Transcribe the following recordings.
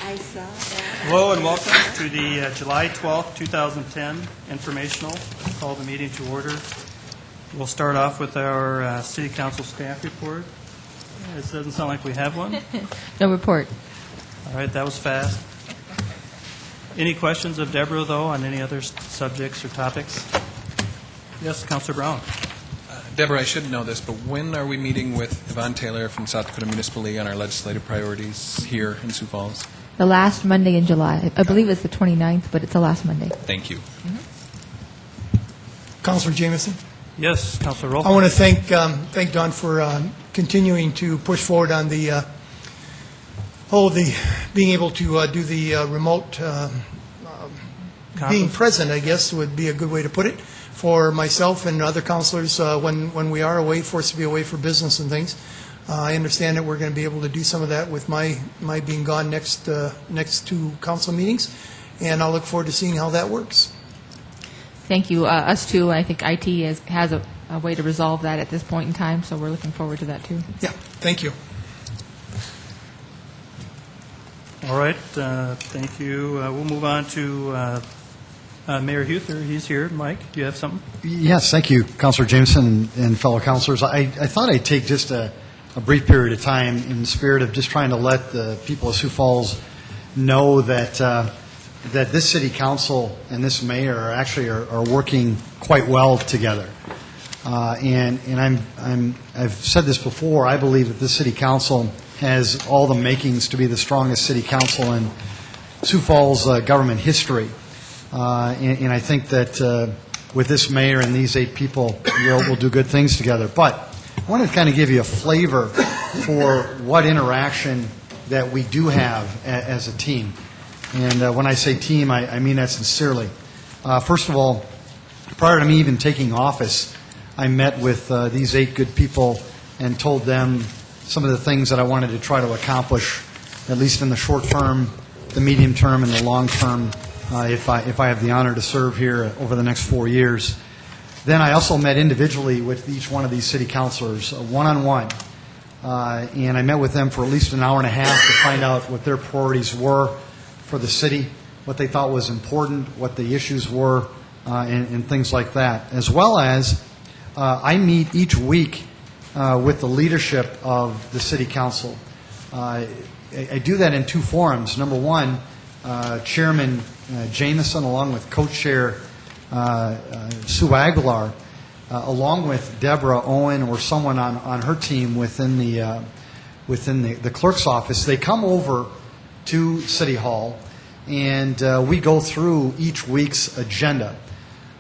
I saw that. Hello and welcome to the July 12th, 2010 Informational. Call the meeting to order. We'll start off with our City Council staff report. It doesn't sound like we have one. No report. All right, that was fast. Any questions of Deborah, though, on any other subjects or topics? Yes, Councilor Brown. Deborah, I should know this, but when are we meeting with Yvonne Taylor from South Dakota Municipal League on our legislative priorities here in Sioux Falls? The last Monday in July. I believe it's the 29th, but it's the last Monday. Thank you. Councilor Jameson. Yes, Councilor Rolfe. I want to thank Don for continuing to push forward on the being able to do the remote being present, I guess would be a good way to put it, for myself and other councilors when we are away, forced to be away for business and things. I understand that we're going to be able to do some of that with my being gone next two council meetings, and I'll look forward to seeing how that works. Thank you. Us too. I think IT has a way to resolve that at this point in time, so we're looking forward to that too. Yeah, thank you. All right, thank you. We'll move on to Mayor Huther. He's here. Mike, do you have something? Yes, thank you, Councilor Jameson and fellow councilors. I thought I'd take just a brief period of time in the spirit of just trying to let the people of Sioux Falls know that that this city council and this mayor are working quite well together. And I've said this before. I believe that this city council has all the makings to be the strongest city council in Sioux Falls government history. And I think that with this mayor and these 8 people, we'll do good things together. But I want to kind of give you a flavor for what interaction that we do have as a team. And when I say team, I mean that sincerely. First of all, prior to me even taking office, I met with these 8 good people and told them some of the things that I wanted to try to accomplish, at least in the short term, the medium term, and the long term, if I have the honor to serve here over the next 4 years. Then I also met individually with each one of these city councilors, one-on-one, and I met with them for at least an hour and a half to find out what their priorities were for the city, what they thought was important, what the issues were, and things like that. As well as I meet each week with the leadership of the city council. I do that in 2 forums. Number one, Chairman Jameson, along with Co-Chair Sue Aguilar, along with Deborah Owen or someone on her team within the clerk's office. They come over to City Hall, and we go through each week's agenda.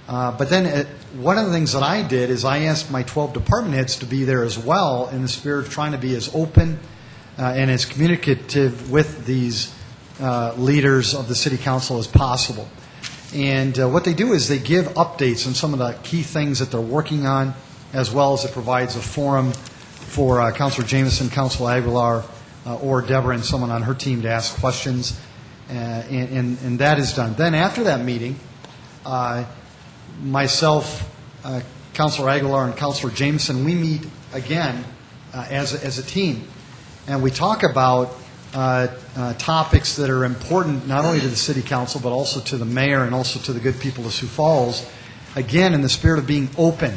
But then one of the things that I did is I asked my 12 department heads to be there as well, in the spirit of trying to be as open and as communicative with these leaders of the city council as possible. And what they do is they give updates on some of the key things that they're working on, as well as it provides a forum for Councilor Jameson, Councilor Aguilar, or Deborah and someone on her team to ask questions, and that is done. Then after that meeting, myself, Councilor Aguilar, and Councilor Jameson, we meet again as a team, and we talk about topics that are important not only to the city council but also to the mayor and also to the good people of Sioux Falls, again in the spirit of being open,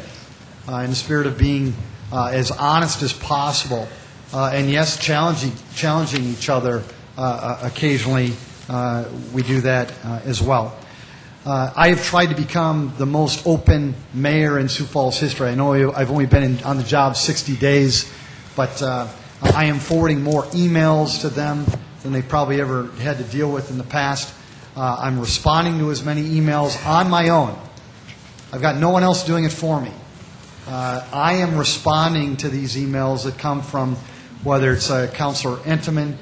in the spirit of being as honest as possible, and yes, challenging each other occasionally. We do that as well. I have tried to become the most open mayor in Sioux Falls history. I know I've only been on the job 60 days, but I am forwarding more emails to them than they probably ever had to deal with in the past. I'm responding to as many emails on my own. I've got no one else doing it for me. I am responding to these emails that come from whether it's Councilor Entenman,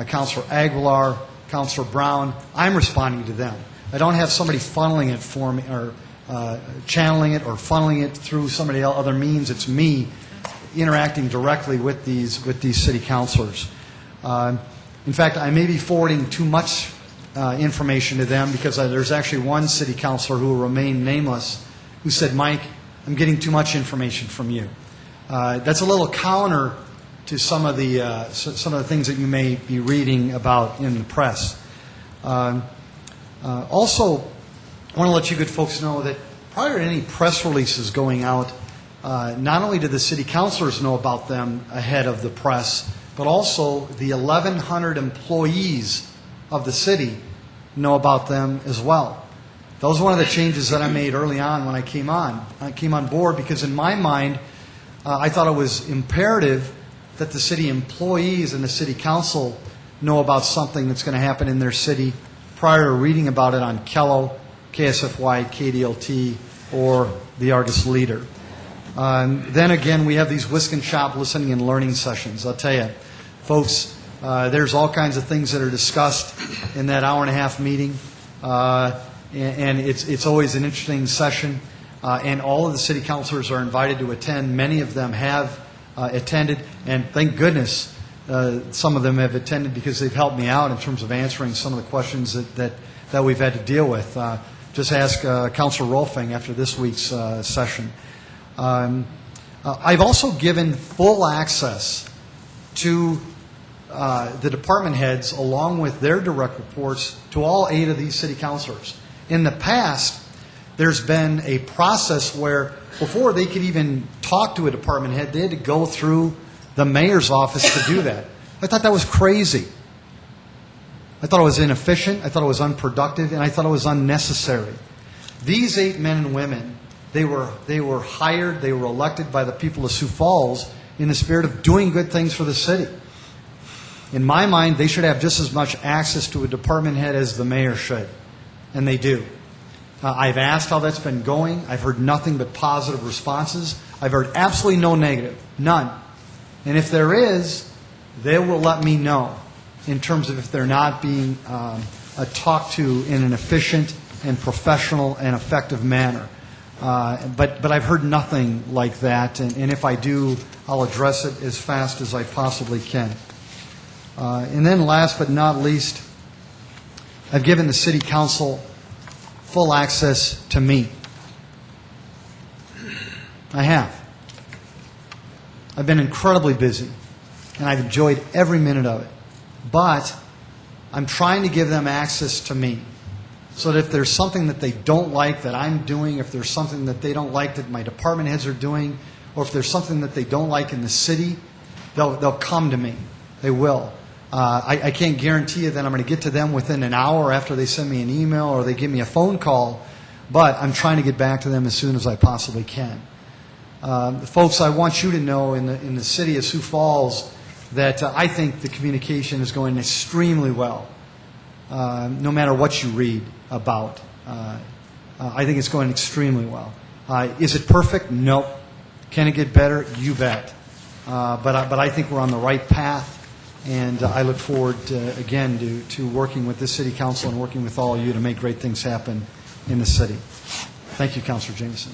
Councilor Aguilar, Councilor Brown. I'm responding to them. I don't have somebody funneling it for me or channeling it or funneling it through somebody other means. It's me interacting directly with these city councilors. In fact, I may be forwarding too much information to them because there's actually one city councilor who will remain nameless who said, "Mike, I'm getting too much information from you." That's a little counter to some of the things that you may be reading about in the press. Also, I want to let you good folks know that prior to any press releases going out, not only did the city councilors know about them ahead of the press, but also the 1,100 employees of the city know about them as well. That was one of the changes that I made early on when I came on board, because in my mind, I thought it was imperative that the city employees and the city council know about something that's going to happen in their city prior to reading about it on Kello, KSFY, KDLT, or the Argus Leader. Then again, we have these whisk and chop listening and learning sessions. I'll tell you, folks, there's all kinds of things that are discussed in that hour-and-a-half meeting, and it's always an interesting session, and all of the city councilors are invited to attend. Many of them have attended, and thank goodness some of them have attended, because they've helped me out in terms of answering some of the questions that we've had to deal with. Just ask Councilor Rolfing after this week's session. I've also given full access to the department heads, along with their direct reports, to all 8 of these city councilors. In the past, there's been a process where before they could even talk to a department head, they had to go through the mayor's office to do that. I thought that was crazy. I thought it was inefficient, I thought it was unproductive, and I thought it was unnecessary. These 8 men and women, they were hired, they were elected by the people of Sioux Falls in the spirit of doing good things for the city. In my mind, they should have just as much access to a department head as the mayor should, and they do. I've asked how that's been going. I've heard nothing but positive responses. I've heard absolutely no negative, none. And if there is, they will let me know in terms of if they're not being talked to in an efficient and professional and effective manner. But I've heard nothing like that, and if I do, I'll address it as fast as I possibly can. And then last but not least, I've given the City Council full access to me. I have. I've been incredibly busy, and I've enjoyed every minute of it. But I'm trying to give them access to me, so that if there's something that they don't like that I'm doing, if there's something that they don't like that my department heads are doing, or if there's something that they don't like in the city, they'll come to me. They will. I can't guarantee you that I'm going to get to them within an hour after they send me an email or they give me a phone call, but I'm trying to get back to them as soon as I possibly can. Folks, I want you to know in the city of Sioux Falls that I think the communication is going extremely well, no matter what you read about. I think it's going extremely well. Is it perfect? Nope. Can it get better? You bet. But I think we're on the right path, and I look forward, again, to working with this City Council and working with all of you to make great things happen in the city. Thank you, Councilor Jameson.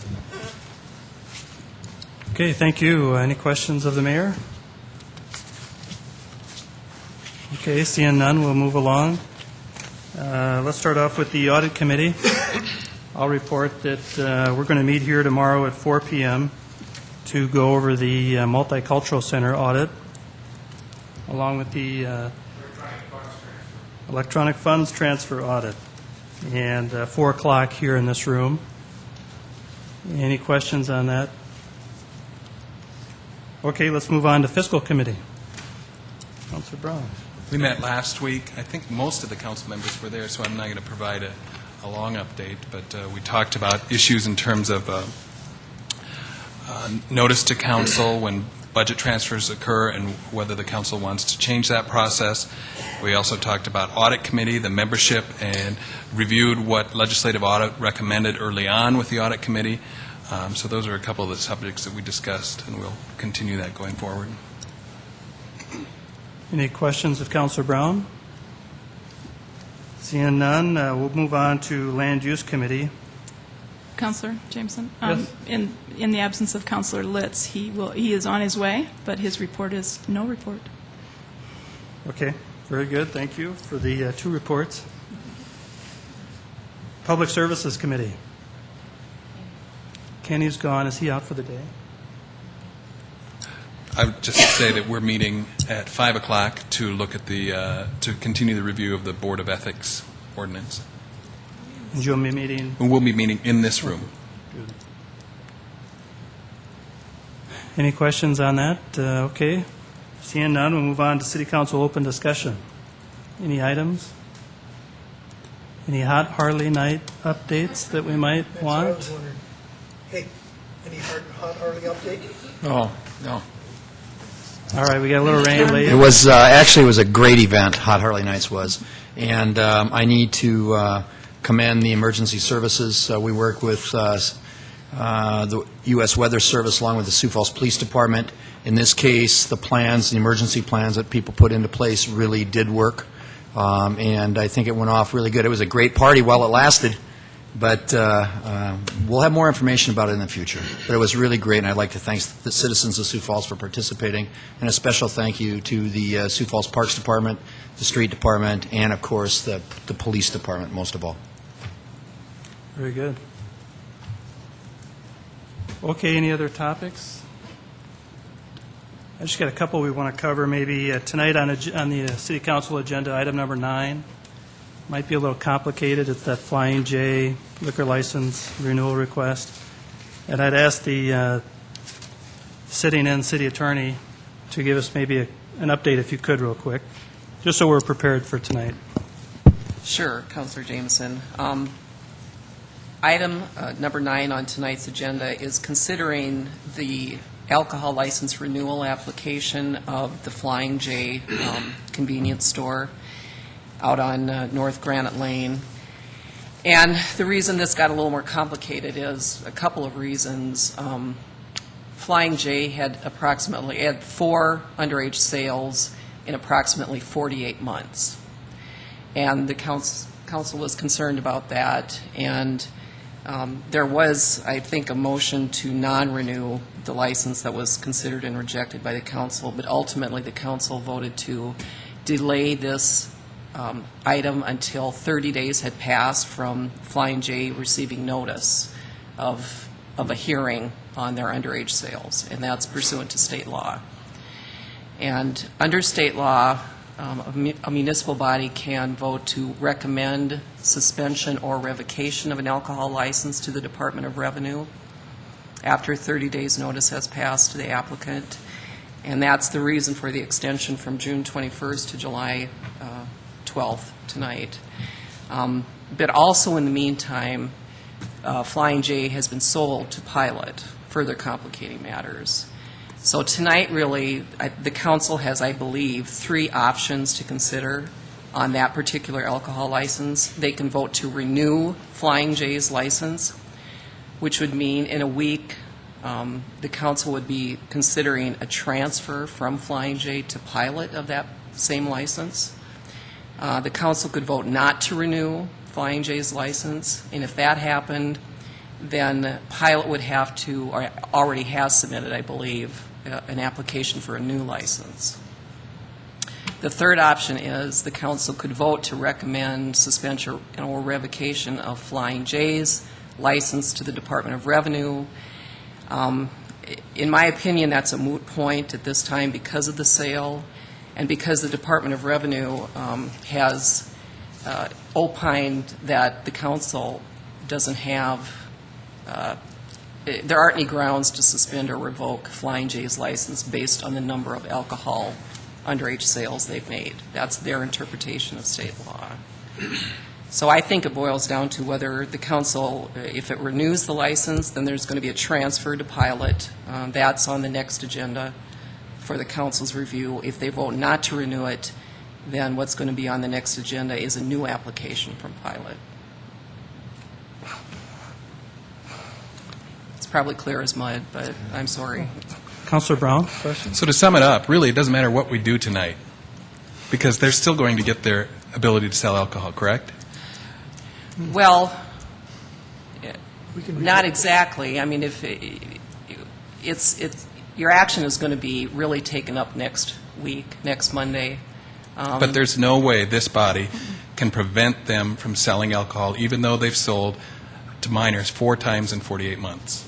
Okay, thank you. Any questions of the mayor? Okay, seeing none, we'll move along. Let's start off with the Audit Committee. I'll report that we're going to meet here tomorrow at 4 p.m. to go over the Multicultural Center audit, along with the Electronic Funds Transfer audit, and 4 o'clock here in this room. Any questions on that? Okay, let's move on to Fiscal Committee. Councilor Brown. We met last week. I think most of the council members were there, so I'm not going to provide a long update, but we talked about issues in terms of notice to council when budget transfers occur and whether the council wants to change that process. We also talked about Audit Committee, the membership, and reviewed what legislative audit recommended early on with the Audit Committee. So those are a couple of the subjects that we discussed, and we'll continue that going forward. Any questions of Councilor Brown? Seeing none, we'll move on to Land Use Committee. Councilor Jameson? Yes. In the absence of Councilor Litz, he is on his way, but his report is no report. Okay, very good. Thank you for the 2 reports. Public Services Committee. Kenny's gone. Is he out for the day? I would just say that we're meeting at 5 o'clock to look at to continue the review of the Board of Ethics ordinance. And you'll be meeting, And we'll be meeting in this room. any questions on that? Okay. Seeing none, we'll move on to City Council open discussion. Any items? Any hot Harley night updates that we might want? Hey, any hot Harley update? Oh, no. All right, we got a little rain late. It was, actually, it was a great event, Hot Harley Nights was. And I need to commend the emergency services. We work with the U.S. Weather Service along with the Sioux Falls Police Department. In this case, the plans, the emergency plans that people put into place really did work. And I think it went off really good. It was a great party while it lasted. But we'll have more information about it in the future. But it was really great, and I'd like to thank the citizens of Sioux Falls for participating, and a special thank you to the Sioux Falls Parks Department, the Street Department, and, of course, the Police Department, most of all. Very good. Okay, any other topics? I just got a couple we want to cover maybe tonight on the City Council agenda, item number 9. Might be a little complicated. It's that Flying J liquor license renewal request. And I'd ask the sitting-in city attorney to give us maybe an update, if you could, real quick, just so we're prepared for tonight. Sure, Councilor Jameson. Item number 9 on tonight's agenda is considering the alcohol license renewal application of the Flying J convenience store out on North Granite Lane. And the reason this got a little more complicated is a couple of reasons. Flying J had 4 underage sales in approximately 48 months. And the council was concerned about that. And there was, I think, a motion to non-renew the license that was considered and rejected by the council. But ultimately, the council voted to delay this item until 30 days had passed from Flying J receiving notice of a hearing on their underage sales, and that's pursuant to state law. And under state law, a municipal body can vote to recommend suspension or revocation of an alcohol license to the Department of Revenue after 30 days' notice has passed to the applicant, and that's the reason for the extension from June 21st to July 12th tonight. But also in the meantime, Flying J has been sold to Pilot, further complicating matters. So tonight, really, the council has, I believe, 3 options to consider on that particular alcohol license. They can vote to renew Flying J's license, which would mean in a week the council would be considering a transfer from Flying J to Pilot of that same license. The council could vote not to renew Flying J's license, and if that happened, then Pilot would have to, or already has submitted, I believe, an application for a new license. The third option is the council could vote to recommend suspension or revocation of Flying J's license to the Department of Revenue. In my opinion, that's a moot point at this time because of the sale. And because the Department of Revenue has opined that the council doesn't have, there aren't any grounds to suspend or revoke Flying J's license based on the number of alcohol underage sales they've made. That's their interpretation of state law. So I think it boils down to whether the council, if it renews the license, then there's going to be a transfer to Pilot. That's on the next agenda for the council's review. If they vote not to renew it, then what's going to be on the next agenda is a new application from Pilot. It's probably clear as mud, but I'm sorry. Councilor Brown, question? So to sum it up, really, it doesn't matter what we do tonight, because they're still going to get their ability to sell alcohol, correct? Well, not exactly. I mean, if it's your action is going to be really taken up next week, next Monday. But there's no way this body can prevent them from selling alcohol, even though they've sold to minors 4 times in 48 months.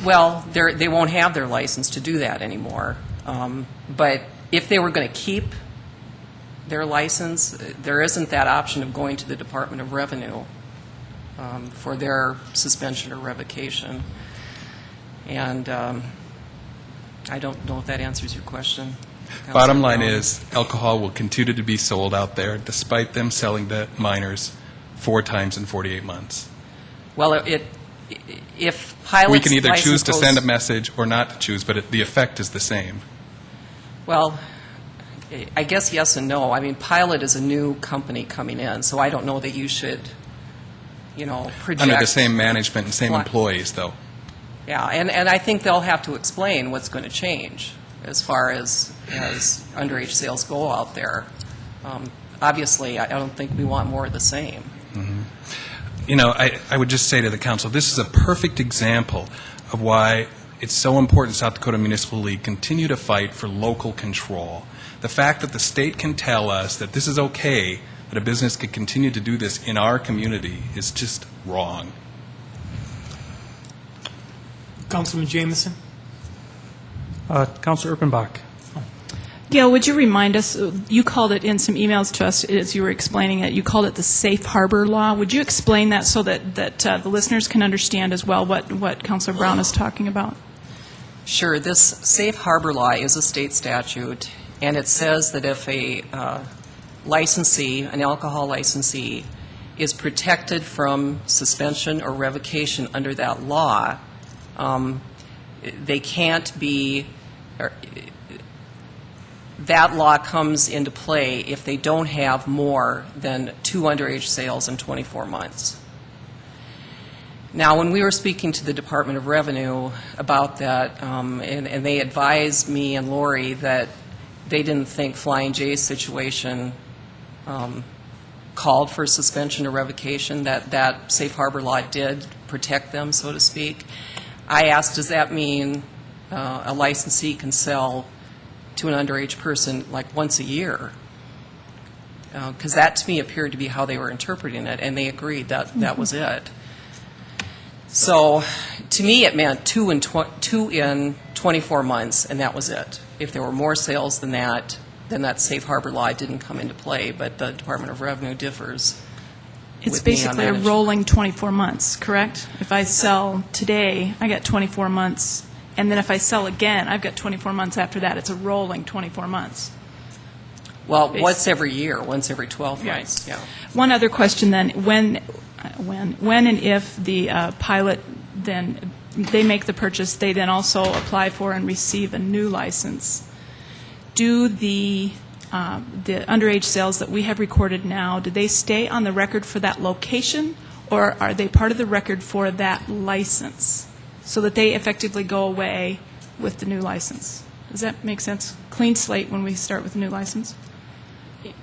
Well, they won't have their license to do that anymore. But if they were going to keep their license, there isn't that option of going to the Department of Revenue for their suspension or revocation. And I don't know if that answers your question. Bottom Councilor line Brown. is, alcohol will continue to be sold out there despite them selling to minors 4 times in 48 months. Well, if pilots' We can either license choose to goes- send a message or not to choose, but the effect is the same. Well, I guess yes and no. I mean, Pilot is a new company coming in, so I don't know that you should, project. Under the same management and same Fly- employees, though. Yeah, and I think they'll have to explain what's going to change as far as underage sales go out there. Obviously, I don't think we want more of the same. I would just say to the council, this is a perfect example of why it's so important South Dakota Municipal League continue to fight for local control. The fact that the state can tell us that this is okay, that a business could continue to do this in our community is just wrong. Councilman Jameson? Councilor Urbanbach. Gail, would you remind us, you called it in some emails to us as you were explaining it, you called it the safe harbor law. Would you explain that so that the listeners can understand as well what Councilor Brown is talking about? Sure. This safe harbor law is a state statute, and it says that if a licensee, an alcohol licensee, is protected from suspension or revocation under that law, they can't be, that law comes into play if they don't have more than 2 underage sales in 24 months. Now, when we were speaking to the Department of Revenue about that, and they advised me and Lori that they didn't think Flying J's situation called for suspension or revocation, that safe harbor law did protect them, so to speak. I asked, does that mean a licensee can sell to an underage person like once a year? Because that, to me, appeared to be how they were interpreting it, and they agreed that that was it. So, to me, it meant 2 in 24 months, and that was it. If there were more sales than that, then that safe harbor law didn't come into play, but the Department of Revenue differs. It's with me on basically a that. rolling 24 months, correct? If I sell today, I get 24 months, and then if I sell again, I've got 24 months after that. It's a rolling 24 months. Well, once every year, once every 12 months, yeah. One other question then, when and if the pilot, then they make the purchase, they then also apply for and receive a new license, do the underage sales that we have recorded now, do they stay on the record for that location, or are they part of the record for that license, so that they effectively go away with the new license? Does that make sense? Clean slate when we start with a new license?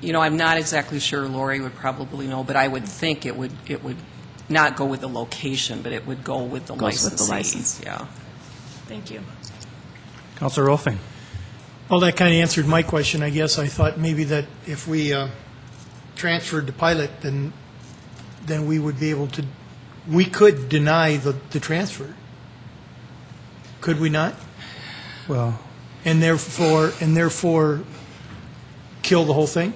I'm not exactly sure. Lori would probably know, but I would think it would not go with the location, but it would go with the Goes with the licensee. license. Yeah. Thank you. Councilor Rolfing. Well, that kind of answered my question, I guess. I thought maybe that if we transferred to pilot, then we would be able to, we could deny the transfer. Could we not? Well, And therefore kill the whole thing?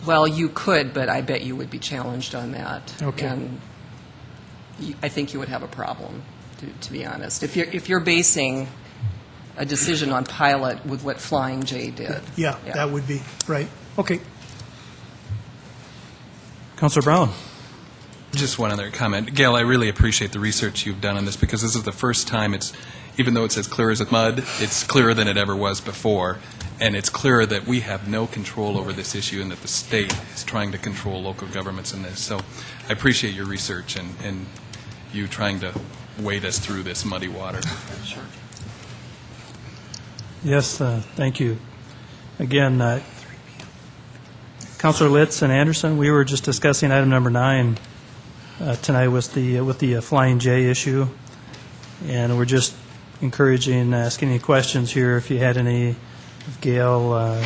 Well, you could, but I bet you would be challenged on that. Okay. And I think you would have a problem, to be honest. If you're basing a decision on pilot with what Flying J did. Yeah, that would be, right. Okay. Councilor Brown. Just one other comment. Gail, I really appreciate the research you've done on this, because this is the first time even though it's as clear as mud, it's clearer than it ever was before. And it's clearer that we have no control over this issue and that the state is trying to control local governments in this. So I appreciate your research and you trying to wade us through this muddy water. Sure. Yes, thank you. Again, Councilor Litz and Anderson, we were just discussing item number 9 tonight with the Flying J issue, and we're just encouraging, asking any questions here if you had any. Gail,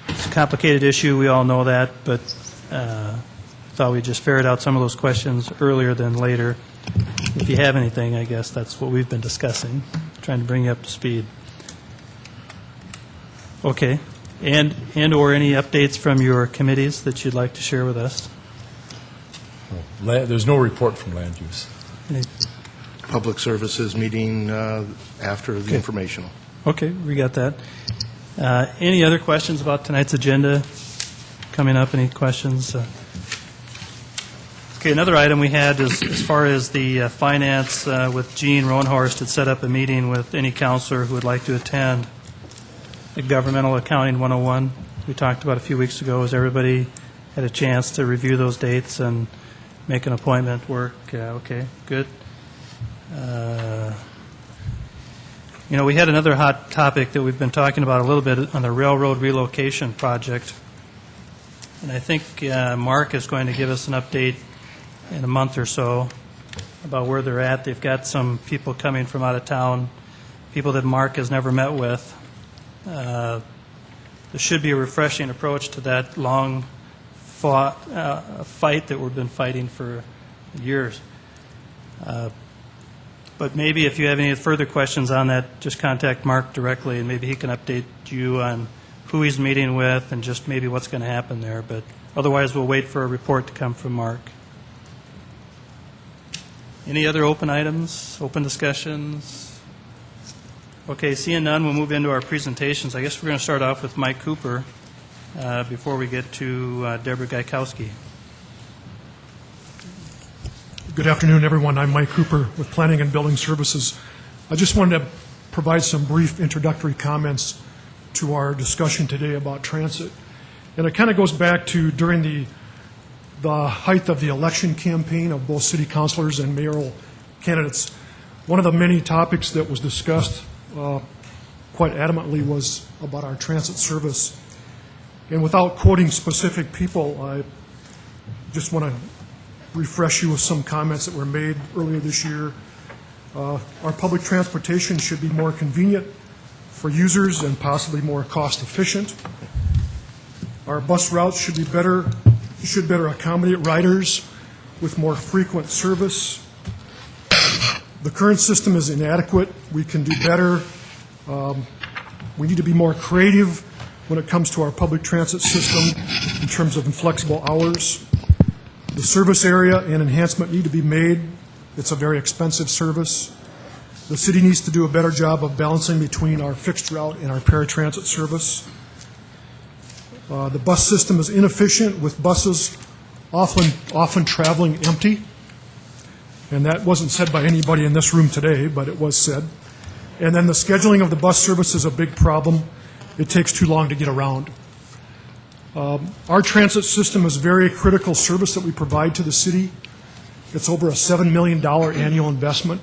it's a complicated issue, we all know that, but thought we'd just ferret out some of those questions earlier than later. if you have anything, I guess that's what we've been discussing, trying to bring you up to speed. Okay. And/or any updates from your committees that you'd like to share with us? There's no report from land use. Any- Public Services meeting after the informational. Okay, we got that. Any other questions about tonight's agenda coming up? Any questions? Okay, another item we had is as far as the finance with Gene Roanhorst had set up a meeting with any counselor who would like to attend the Governmental Accounting 101 we talked about a few weeks ago. Has everybody had a chance to review those dates and make an appointment work? Okay, good. We had another hot topic that we've been talking about a little bit on the railroad relocation project. And I think Mark is going to give us an update in a month or so about where they're at. They've got some people coming from out of town, people that Mark has never met with. There should be a refreshing approach to that long fight that we've been fighting for years. But maybe if you have any further questions on that, just contact Mark directly, and maybe he can update you on who he's meeting with and just maybe what's going to happen there. But otherwise, we'll wait for a report to come from Mark. Any other open items, open discussions? Okay, seeing none, we'll move into our presentations. I guess we're going to start off with Mike Cooper before we get to Deborah Gaikowski. Good afternoon, everyone. I'm Mike Cooper with Planning and Building Services. I just wanted to provide some brief introductory comments to our discussion today about transit. And it kind of goes back to during the height of the election campaign of both city councilors and mayoral candidates. One of the many topics that was discussed quite adamantly was about our transit service. And without quoting specific people, I just want to refresh you with some comments that were made earlier this year. Our public transportation should be more convenient for users and possibly more cost efficient. Our bus routes should better accommodate riders with more frequent service. The current system is inadequate. We can do better. We need to be more creative when it comes to our public transit system in terms of inflexible hours. The service area and enhancement need to be made. It's a very expensive service. The city needs to do a better job of balancing between our fixed route and our paratransit service. The bus system is inefficient, with buses often traveling empty. And that wasn't said by anybody in this room today, but it was said. And then the scheduling of the bus service is a big problem. It takes too long to get around. Our transit system is a very critical service that we provide to the city. It's over a $7 million annual investment.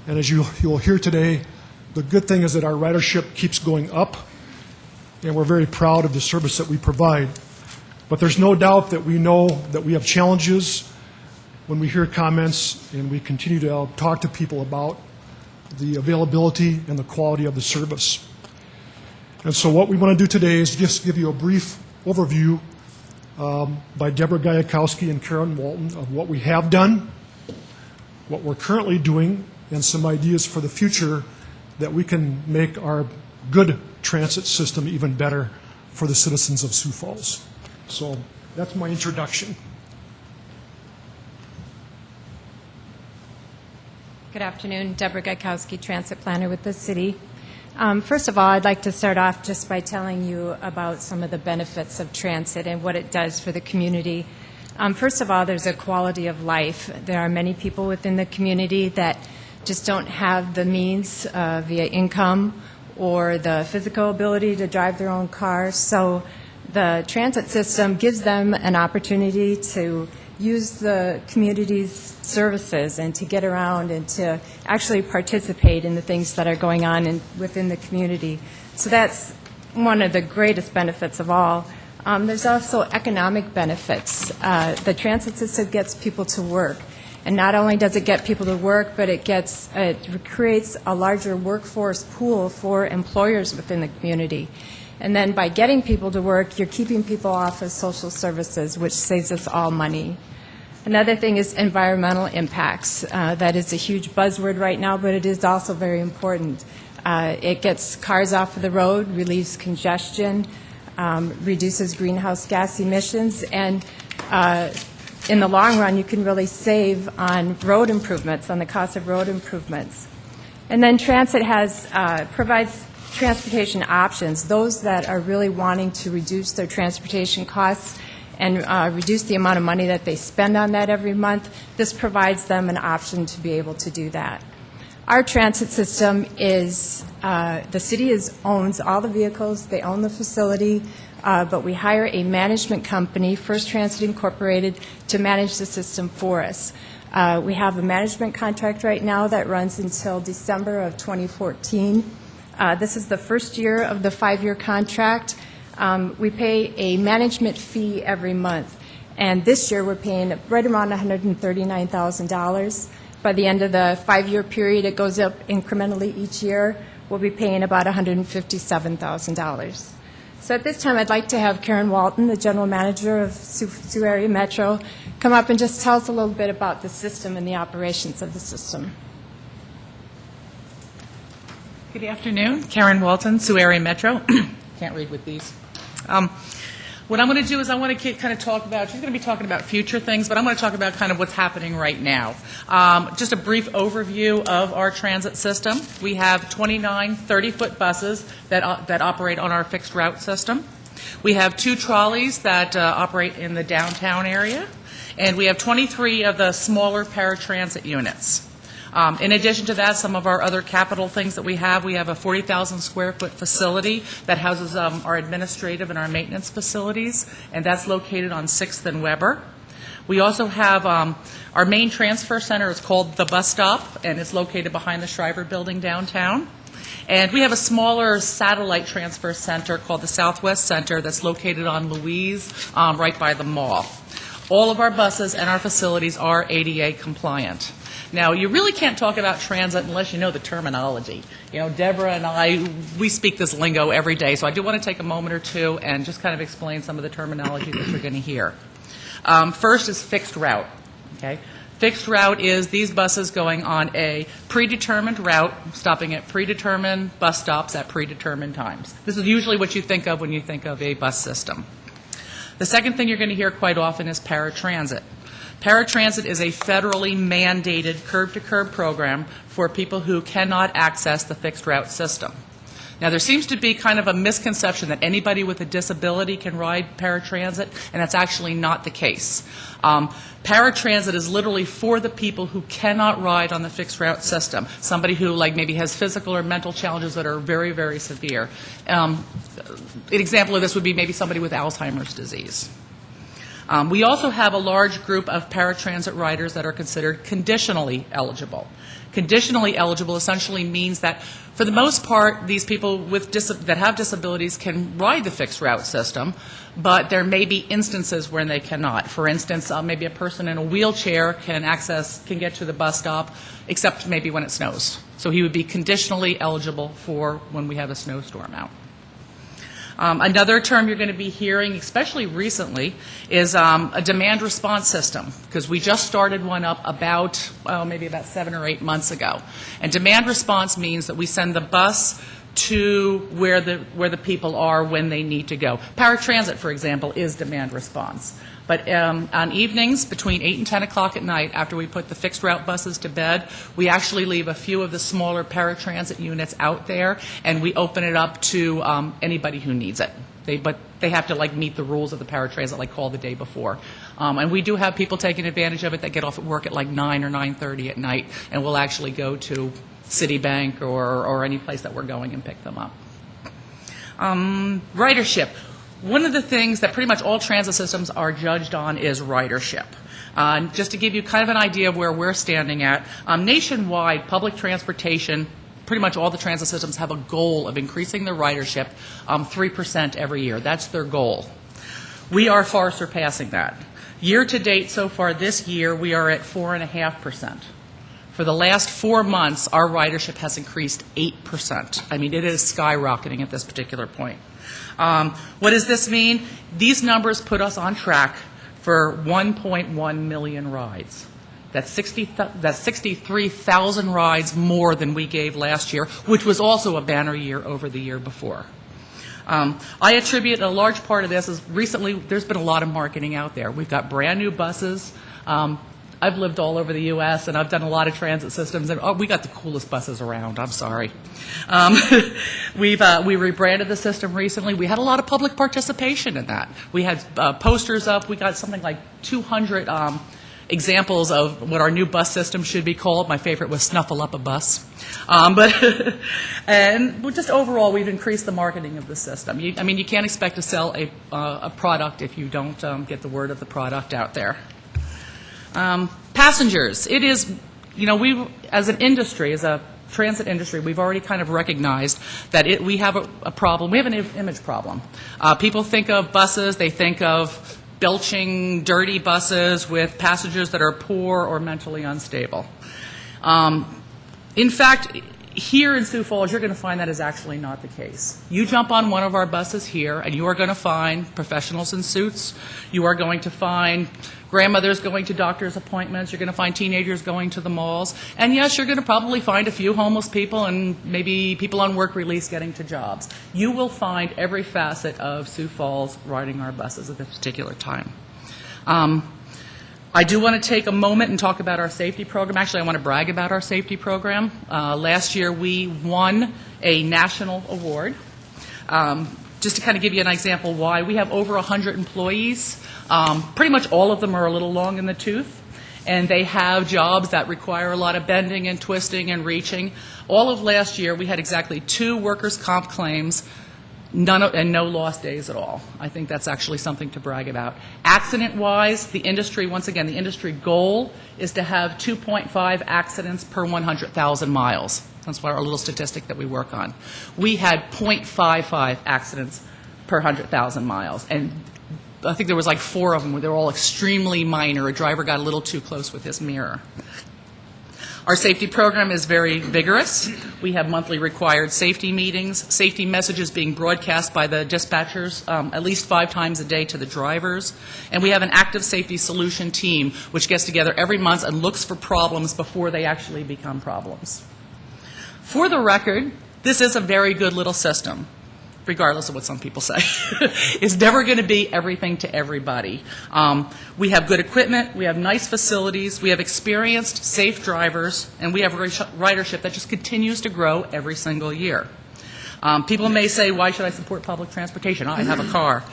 And as you'll hear today, the good thing is that our ridership keeps going up, and we're very proud of the service that we provide. But there's no doubt that we know that we have challenges when we hear comments and we continue to talk to people about the availability and the quality of the service. And so what we want to do today is just give you a brief overview by Deborah Gaikowski and Karen Walton of what we have done, what we're currently doing, and some ideas for the future that we can make our good transit system even better for the citizens of Sioux Falls. So that's my introduction. Good afternoon. Deborah Gaikowski, Transit Planner with the city. First of all, I'd like to start off just by telling you about some of the benefits of transit and what it does for the community. First of all, there's a quality of life. There are many people within the community that just don't have the means via income or the physical ability to drive their own cars. So the transit system gives them an opportunity to use the community's services and to get around and to actually participate in the things that are going on within the community. So that's one of the greatest benefits of all. There's also economic benefits. The transit system gets people to work. And not only does it get people to work, but it creates a larger workforce pool for employers within the community. And then by getting people to work, you're keeping people off of social services, which saves us all money. Another thing is environmental impacts. That is a huge buzzword right now, but it is also very important. It gets cars off of the road, relieves congestion, reduces greenhouse gas emissions, and in the long run, you can really save on road improvements, on the cost of road improvements. And then transit provides transportation options. Those that are really wanting to reduce their transportation costs and reduce the amount of money that they spend on that every month, this provides them an option to be able to do that. Our transit system is, the city owns all the vehicles, they own the facility, but we hire a management company, First Transit Incorporated, to manage the system for us. We have a management contract right now that runs until December of 2014. This is the first year of the 5-year contract. We pay a management fee every month, and this year we're paying right around $139,000. By the end of the 5-year period, it goes up incrementally each year. We'll be paying about $157,000. So at this time, I'd like to have Karen Walton, the general manager of Sioux Area Metro, come up and just tell us a little bit about the system and the operations of the system. Good afternoon. Karen Walton, Sioux Area Metro. Can't read with these. What I'm going to do is I want to kind of talk about, she's going to be talking about future things, but I'm going to talk about kind of what's happening right now. Just a brief overview of our transit system. We have 29 30-foot buses that operate on our fixed route system. We have 2 trolleys that operate in the downtown area, and we have 23 of the smaller paratransit units. In addition to that, some of our other capital things that we have a 40,000 square foot facility that houses our administrative and our maintenance facilities, and that's located on 6th and Weber. We also have our main transfer center is called the Bus Stop, and it's located behind the Shriver Building downtown. And we have a smaller satellite transfer center called the Southwest Center that's located on Louise, right by the mall. All of our buses and our facilities are ADA compliant. Now, you really can't talk about transit unless you know the terminology. You know, Deborah and I, we speak this lingo every day, so I do want to take a moment or two and just kind of explain some of the terminology that you're going to hear. First is fixed route. Okay? Fixed route is these buses going on a predetermined route, stopping at predetermined bus stops at predetermined times. This is usually what you think of when you think of a bus system. The second thing you're going to hear quite often is paratransit. Paratransit is a federally mandated curb-to-curb program for people who cannot access the fixed route system. Now, there seems to be kind of a misconception that anybody with a disability can ride paratransit, and that's actually not the case. Paratransit is literally for the people who cannot ride on the fixed route system, somebody who maybe has physical or mental challenges that are very, very severe. An example of this would be maybe somebody with Alzheimer's disease. We also have a large group of paratransit riders that are considered conditionally eligible. Conditionally eligible essentially means that, for the most part, these people that have disabilities can ride the fixed route system, but there may be instances where they cannot. For instance, maybe a person in a wheelchair can get to the bus stop, except maybe when it snows. So he would be conditionally eligible for when we have a snowstorm out. Another term you're going to be hearing, especially recently, is a demand response system, because we just started one up maybe about 7 or 8 months ago. And demand response means that we send the bus to where the people are when they need to go. Paratransit, for example, is demand response. But on evenings between 8 and 10 o'clock at night, after we put the fixed route buses to bed, we actually leave a few of the smaller paratransit units out there, and we open it up to anybody who needs it. But they have to meet the rules of the paratransit, call the day before. And we do have people taking advantage of it that get off at work at 9 or 9:30 at night, and we'll actually go to Citibank or any place that we're going and pick them up. Ridership. One of the things that pretty much all transit systems are judged on is ridership. Just to give you kind of an idea of where we're standing at, nationwide, public transportation, pretty much all the transit systems have a goal of increasing their ridership 3% every year. That's their goal. We are far surpassing that. Year to date so far this year, we are at 4.5%. For the last 4 months, our ridership has increased 8%. I mean, it is skyrocketing at this particular point. What does this mean? These numbers put us on track for 1.1 million rides. That's 63,000 rides more than we gave last year, which was also a banner year over the year before. I attribute a large part of this is recently there's been a lot of marketing out there. We've got brand new buses. I've lived all over the U.S. and I've done a lot of transit systems, and we got the coolest buses around. I'm sorry. We rebranded the system recently. We had a lot of public participation in that. We had posters up. We got something like 200 examples of what our new bus system should be called. My favorite was Snuffle Up a Bus. And just overall, we've increased the marketing of the system. You can't expect to sell a product if you don't get the word of the product out there. Passengers. It is, we as an industry, as a transit industry, we've already kind of recognized that we have a problem. We have an image problem. People think of buses, they think of belching, dirty buses with passengers that are poor or mentally unstable. In fact, here in Sioux Falls, you're going to find that is actually not the case. You jump on one of our buses here, and you are going to find professionals in suits. You are going to find grandmothers going to doctor's appointments. You're going to find teenagers going to the malls. And yes, you're going to probably find a few homeless people and maybe people on work release getting to jobs. You will find every facet of Sioux Falls riding our buses at this particular time. I do want to take a moment and talk about our safety program. Actually, I want to brag about our safety program. Last year, we won a national award. Just to kind of give you an example why, we have over 100 employees. Pretty much all of them are a little long in the tooth, and they have jobs that require a lot of bending and twisting and reaching. All of last year, we had exactly 2 workers' comp claims, and no lost days at all. I think that's actually something to brag about. Accident-wise, the industry, once again, the industry goal is to have 2.5 accidents per 100,000 miles. That's our little statistic that we work on. We had 0.55 accidents per 100,000 miles, and I think there was like 4 of them where they were all extremely minor. A driver got a little too close with his mirror. Our safety program is very vigorous. We have monthly required safety meetings, safety messages being broadcast by the dispatchers at least 5 times a day to the drivers. And we have an active safety solution team which gets together every month and looks for problems before they actually become problems. For the record, this is a very good little system, regardless of what some people say. It's never going to be everything to everybody. We have good equipment, we have nice facilities, we have experienced, safe drivers, and we have ridership that just continues to grow every single year. People may say, why should I support public transportation? I have a car.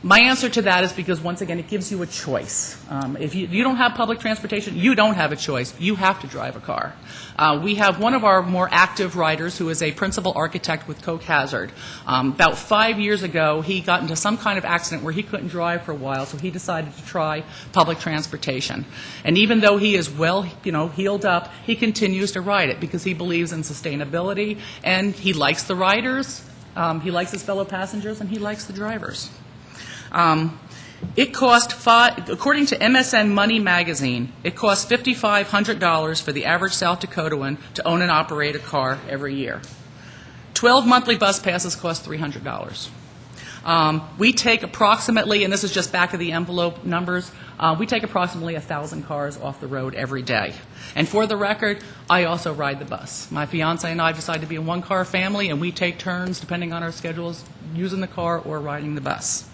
My answer to that is because, once again, it gives you a choice. If you don't have public transportation, you don't have a choice. You have to drive a car. We have one of our more active riders who is a principal architect with Coke Hazard. About 5 years ago, he got into some kind of accident where he couldn't drive for a while, so he decided to try public transportation. And even though he is well, healed up, he continues to ride it because he believes in sustainability, and he likes the riders, he likes his fellow passengers, and he likes the drivers. It cost, according to MSN Money magazine, it costs $5,500 for the average South Dakotan to own and operate a car every year. 12 monthly bus passes cost $300. We take approximately, and this is just back of the envelope numbers, we take approximately 1,000 cars off the road every day. And for the record, I also ride the bus. My fiance and I decided to be a one-car family, and we take turns, depending on our schedules, using the car or riding the bus.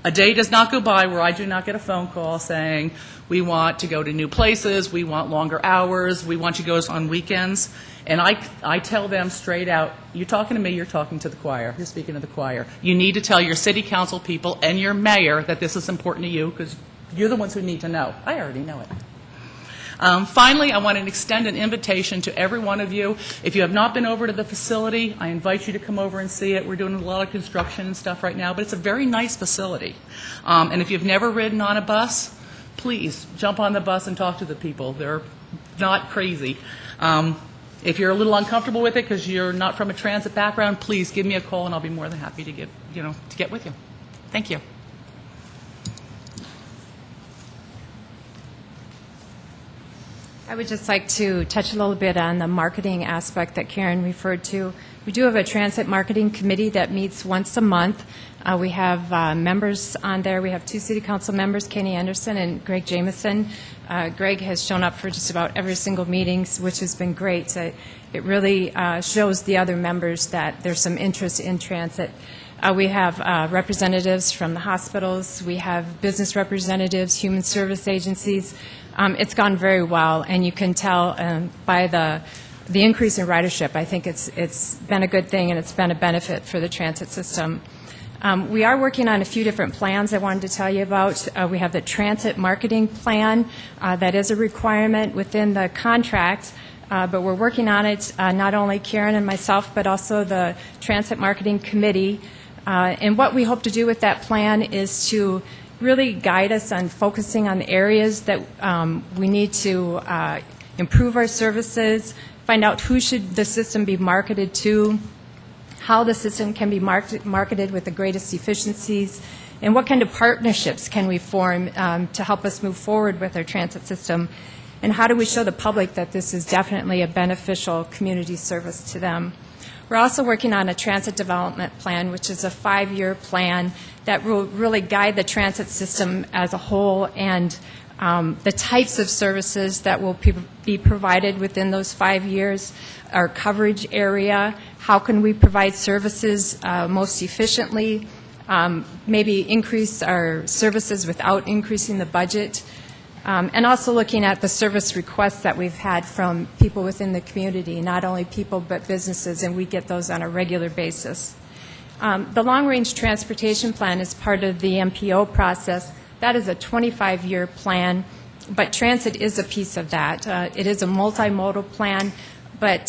A day does not go by where I do not get a phone call saying, we want to go to new places, we want longer hours, we want you to go on weekends. And I tell them straight out, you're talking to me, you're talking to the choir, you're speaking to the choir. You need to tell your city council people and your mayor that this is important to you because you're the ones who need to know. I already know it. Finally, I want to extend an invitation to every one of you. If you have not been over to the facility, I invite you to come over and see it. We're doing a lot of construction and stuff right now, but it's a very nice facility. And if you've never ridden on a bus, please jump on the bus and talk to the people. They're not crazy. If you're a little uncomfortable with it because you're not from a transit background, please give me a call and I'll be more than happy to get with you. Thank you. I would just like to touch a little bit on the marketing aspect that Karen referred to. We do have a transit marketing committee that meets once a month. We have members on there. We have 2 city council members, Kenny Anderson and Greg Jameson. Greg has shown up for just about every single meeting, which has been great. It really shows the other members that there's some interest in transit. We have representatives from the hospitals. We have business representatives, human service agencies. It's gone very well, and you can tell by the increase in ridership. I think it's been a good thing, and it's been a benefit for the transit system. We are working on a few different plans I wanted to tell you about. We have the transit marketing plan. That is a requirement within the contract, but we're working on it, not only Karen and myself, but also the Transit Marketing Committee. And what we hope to do with that plan is to really guide us on focusing on the areas that we need to improve our services, find out who should the system be marketed to, how the system can be marketed with the greatest efficiencies, and what kind of partnerships can we form to help us move forward with our transit system, and how do we show the public that this is definitely a beneficial community service to them. We're also working on a transit development plan, which is a 5-year plan that will really guide the transit system as a whole and the types of services that will be provided within those 5 years, our coverage area, how can we provide services most efficiently, maybe increase our services without increasing the budget, and also looking at the service requests that we've had from people within the community, not only people but businesses, and we get those on a regular basis. The long-range transportation plan is part of the MPO process. That is a 25-year plan, but transit is a piece of that. It is a multimodal plan, but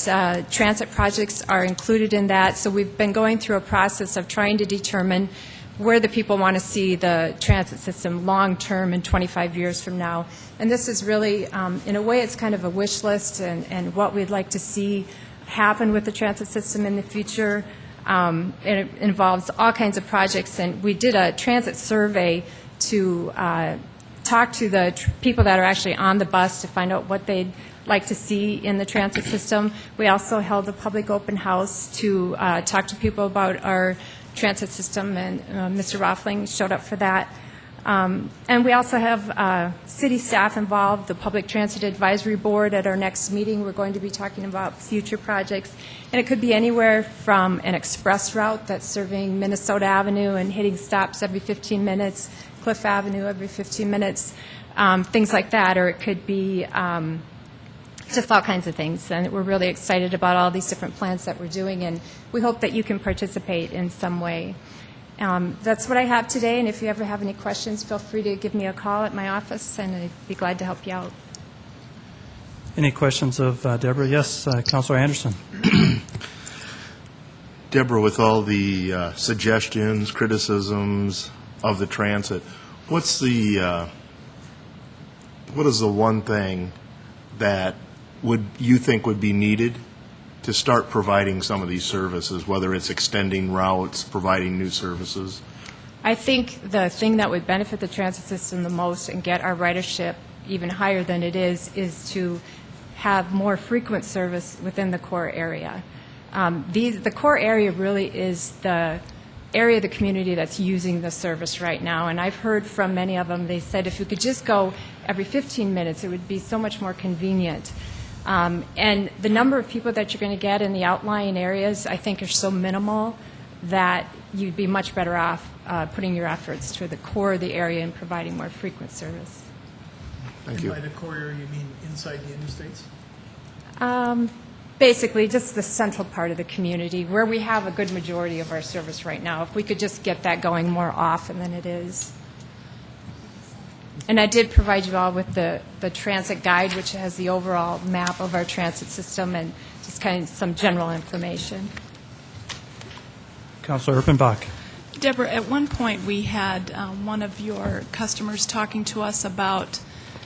transit projects are included in that. So we've been going through a process of trying to determine where the people want to see the transit system long-term in 25 years from now. And this is really, in a way, it's kind of a wish list and what we'd like to see happen with the transit system in the future. It involves all kinds of projects, and we did a transit survey to talk to the people that are actually on the bus to find out what they'd like to see in the transit system. We also held a public open house to talk to people about our transit system, and Mr. Roffling showed up for that. And we also have city staff involved, the Public Transit Advisory Board. At our next meeting, we're going to be talking about future projects. And it could be anywhere from an express route that's serving Minnesota Avenue and hitting stops every 15 minutes, Cliff Avenue every 15 minutes, things like that. Or it could be just all kinds of things. And we're really excited about all these different plans that we're doing, and we hope that you can participate in some way. That's what I have today, and if you ever have any questions, feel free to give me a call at my office, and I'd be glad to help you out. Any questions of Deborah? Yes, Councilor Anderson. Deborah, with all the suggestions, criticisms of the transit, what is the one thing that you think would be needed to start providing some of these services, whether it's extending routes, providing new services? I think the thing that would benefit the transit system the most and get our ridership even higher than it is to have more frequent service within the core area. The core area really is the area of the community that's using the service right now, and I've heard from many of them, they said if we could just go every 15 minutes, it would be so much more convenient. And the number of people that you're going to get in the outlying areas, I think, are so minimal that you'd be much better off putting your efforts to the core of the area and providing more frequent service. Thank you. By the core area, you mean inside the interstates? Basically, just the central part of the community where we have a good majority of our service right now. If we could just get that going more often than it is. And I did provide you all with the transit guide, which has the overall map of our transit system and just kind of some general information. Councilor Erpenbach. Deborah, at one point we had one of your customers talking to us about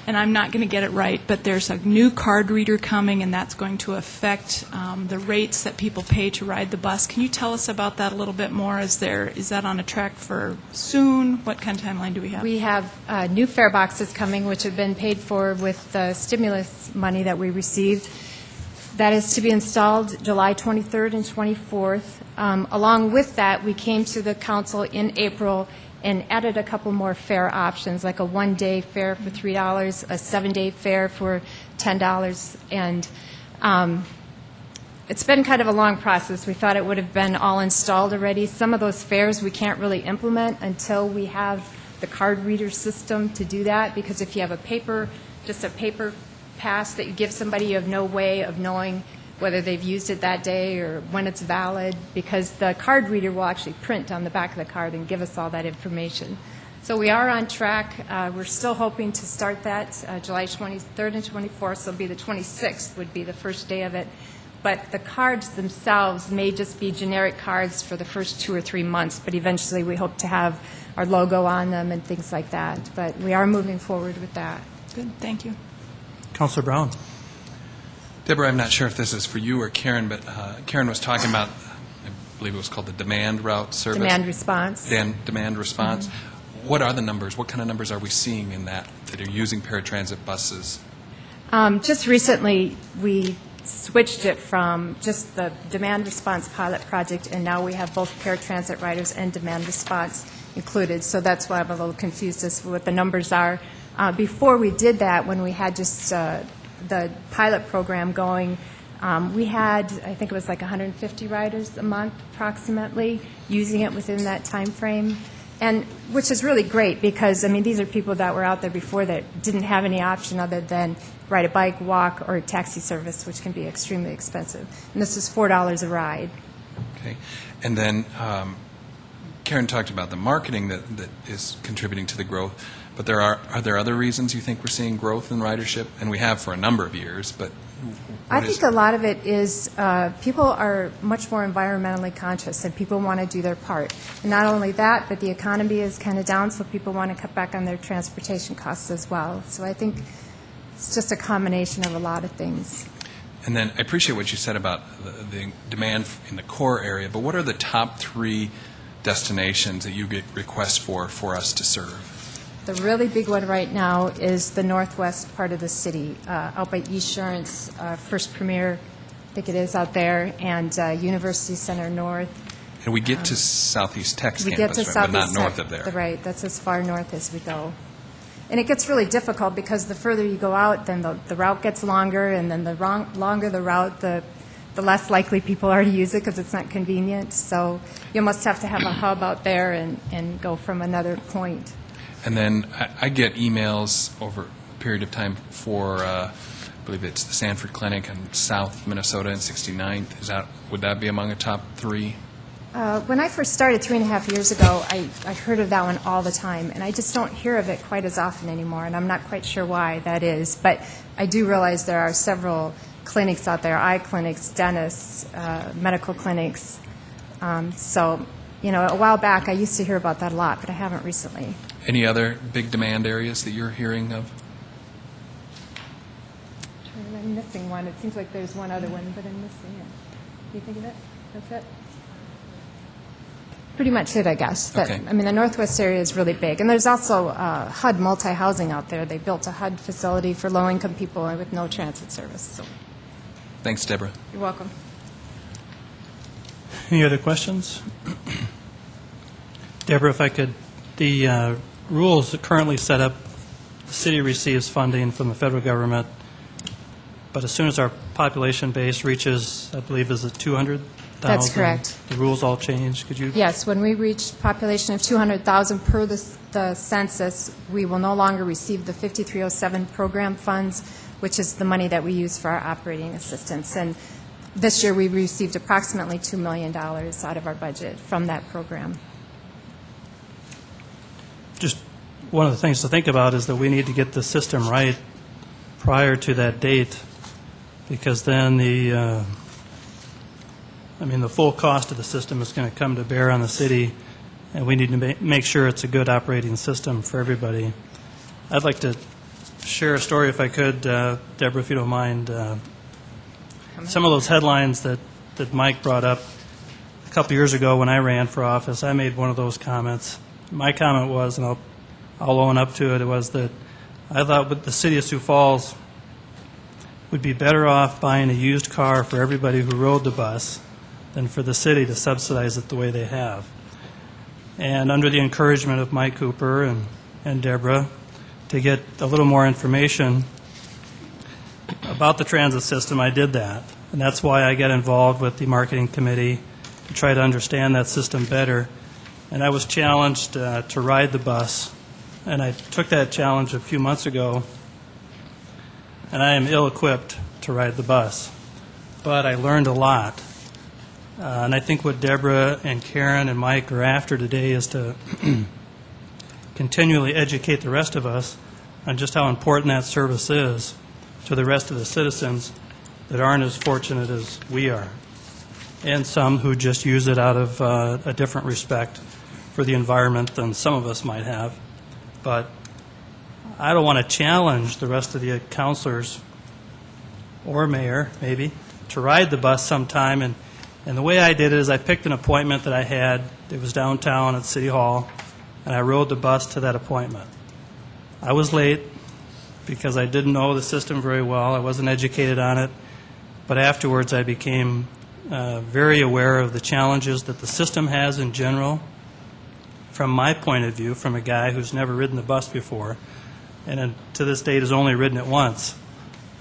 and I'm not going to get it right, but there's a new card reader coming, and that's going to affect the rates that people pay to ride the bus. Can you tell us about that a little bit more? Is that on a track for soon? What kind of timeline do we have? We have new fare boxes coming, which have been paid for with the stimulus money that we received. That is to be installed July 23rd and 24th. Along with that, we came to the council in April and added a couple more fare options, like a one-day fare for $3, a seven-day fare for $10, and it's been kind of a long process. We thought it would have been all installed already. Some of those fares we can't really implement until we have the card reader system to do that, because if you have just a paper pass that you give somebody, you have no way of knowing whether they've used it that day or when it's valid, because the card reader will actually print on the back of the card and give us all that information. So we are on track. We're still hoping to start that July 23rd and 24th, so it'll be the 26th would be the first day of it. But the cards themselves may just be generic cards for the first 2 or 3 months, but eventually we hope to have our logo on them and things like that. But we are moving forward with that. Good, thank you. Councilor Brown. Deborah, I'm not sure if this is for you or Karen, but Karen was talking about, I believe it was called the demand route service. Demand response. Demand response. Mm-hmm. What are the numbers? What kind of numbers are we seeing in that are using paratransit buses? Just recently, we switched it from just the demand response pilot project, and now we have both paratransit riders and demand response included. So that's why I'm a little confused as to what the numbers are. Before we did that, when we had just the pilot program going, we had, I think it was like 150 riders a month approximately using it within that time frame, and which is really great because, I mean, these are people that were out there before that didn't have any option other than ride a bike, walk, or a taxi service, which can be extremely expensive. And this is $4 a ride. Okay. And then Karen talked about the marketing that is contributing to the growth, but are there other reasons you think we're seeing growth in ridership? And we have for a number of years, but I think a lot of it is people are much more environmentally conscious and people want to do their part. And not only that, but the economy is kind of down, so people want to cut back on their transportation costs as well. So I think it's just a combination of a lot of things. And then I appreciate what you said about the demand in the core area, but what are the top 3 destinations that you get requests for us to serve? The really big one right now is the northwest part of the city, out by Esurance, First Premier, I think it is out there, and University Center North. And we get to Southeast Tech's we campus, get to right, but not Southeast north Tech, of there. Right, that's as far north as we go. And it gets really difficult because the further you go out, then the route gets longer, and then the longer the route, the less likely people are to use it because it's not convenient. So you almost have to have a hub out there and go from another point. And then I get emails over a period of time for, I believe it's the Sanford Clinic in South Minnesota and 69th. Would that be among the top 3? When I first started 3.5 years ago, I heard of that one all the time, and I just don't hear of it quite as often anymore, and I'm not quite sure why that is. But I do realize there are several clinics out there, eye clinics, dentists, medical clinics. So, a while back I used to hear about that a lot, but I haven't recently. Any other big demand areas that you're hearing of? I'm missing one. It seems like there's one other one, but I'm missing it. Do you think of it? That's it? Pretty much it, I guess. But, Okay. I mean, the northwest area is really big. And there's also HUD multi-housing out there. They built a HUD facility for low-income people with no transit service. So. Thanks, Deborah. You're welcome. Any other questions? Deborah, if I could, the rules that currently set up, the city receives funding from the federal government, but as soon as our population base reaches, I believe, is it 200,000? That's correct. The rules all change. Could you? Yes, when we reach population of 200,000 per the census, we will no longer receive the 5307 program funds, which is the money that we use for our operating assistance. And this year we received approximately $2 million out of our budget from that program. Just one of the things to think about is that we need to get the system right prior to that date, because then the full cost of the system is going to come to bear on the city, and we need to make sure it's a good operating system for everybody. I'd like to share a story, if I could, Deborah, if you don't mind. Some of those headlines that Mike brought up a couple years ago when I ran for office, I made one of those comments. My comment was, and I'll own up to it, was that I thought the City of Sioux Falls would be better off buying a used car for everybody who rode the bus than for the city to subsidize it the way they have. And under the encouragement of Mike Cooper and Deborah, to get a little more information about the transit system, I did that. And that's why I got involved with the marketing committee to try to understand that system better. And I was challenged to ride the bus. And I took that challenge a few months ago, and I am ill-equipped to ride the bus. But I learned a lot. And I think what Deborah and Karen and Mike are after today is to continually educate the rest of us on just how important that service is to the rest of the citizens that aren't as fortunate as we are, and some who just use it out of a different respect for the environment than some of us might have. But I don't want to challenge the rest of the councilors or mayor, maybe, to ride the bus sometime. And the way I did it is I picked an appointment that I had. It was downtown at City Hall, and I rode the bus to that appointment. I was late because I didn't know the system very well. I wasn't educated on it. But afterwards, I became very aware of the challenges that the system has in general, from my point of view, from a guy who's never ridden the bus before, and to this date has only ridden it once.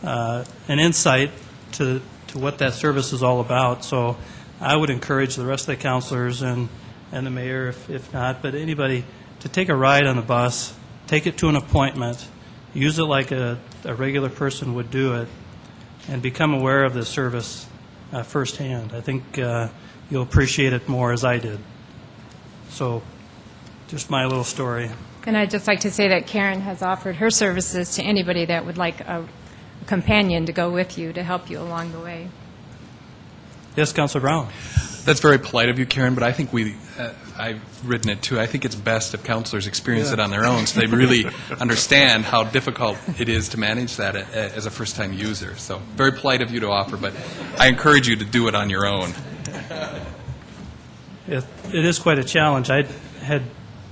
An insight to what that service is all about. So I would encourage the rest of the councilors and the mayor, if not, but anybody, to take a ride on the bus, take it to an appointment, use it like a regular person would do it, and become aware of the service firsthand. I think you'll appreciate it more as I did. So just my little story. And I'd just like to say that Karen has offered her services to anybody that would like a companion to go with you to help you along the way. Yes, Councilor Brown. That's very polite of you, Karen, but I think I've written it too. I think it's best if counselors experience it on their own so they really understand how difficult it is to manage that as a first-time user. So very polite of you to offer, but I encourage you to do it on your own. It is quite a challenge. I had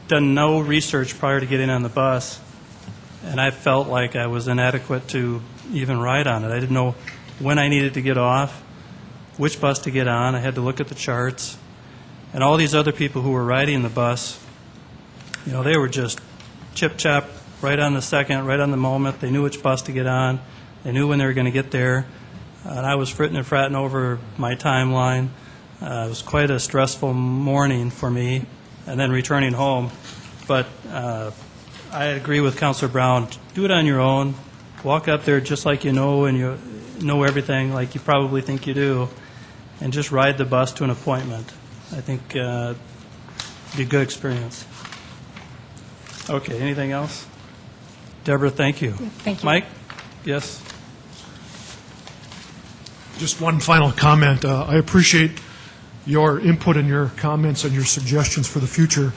done no research prior to getting on the bus, and I felt like I was inadequate to even ride on it. I didn't know when I needed to get off, which bus to get on. I had to look at the charts. And all these other people who were riding the bus, you know, they were just chip-chap, right on the second, right on the moment. They knew which bus to get on. They knew when they were going to get there. And I was fritting and fratting over my timeline. It was quite a stressful morning for me, and then returning home. But I agree with Councilor Brown. Do it on your own. Walk up there just like you know, and you know everything like you probably think you do, and just ride the bus to an appointment. I think it'd be a good experience. Okay, anything else? Deborah, thank you. Thank you. Mike? Yes? Just one final comment. I appreciate your input and your comments and your suggestions for the future.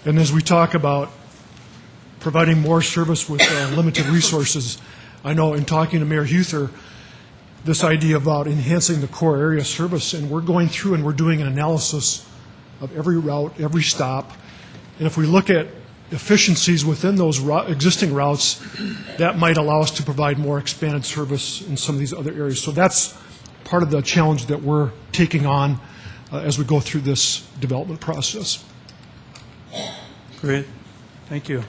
And as we talk about providing more service with limited resources, I know in talking to Mayor Huther, this idea about enhancing the core area service, and we're going through and we're doing an analysis of every route, every stop. And if we look at efficiencies within those existing routes, that might allow us to provide more expanded service in some of these other areas. So that's part of the challenge that we're taking on as we go through this development process. Great. Thank you.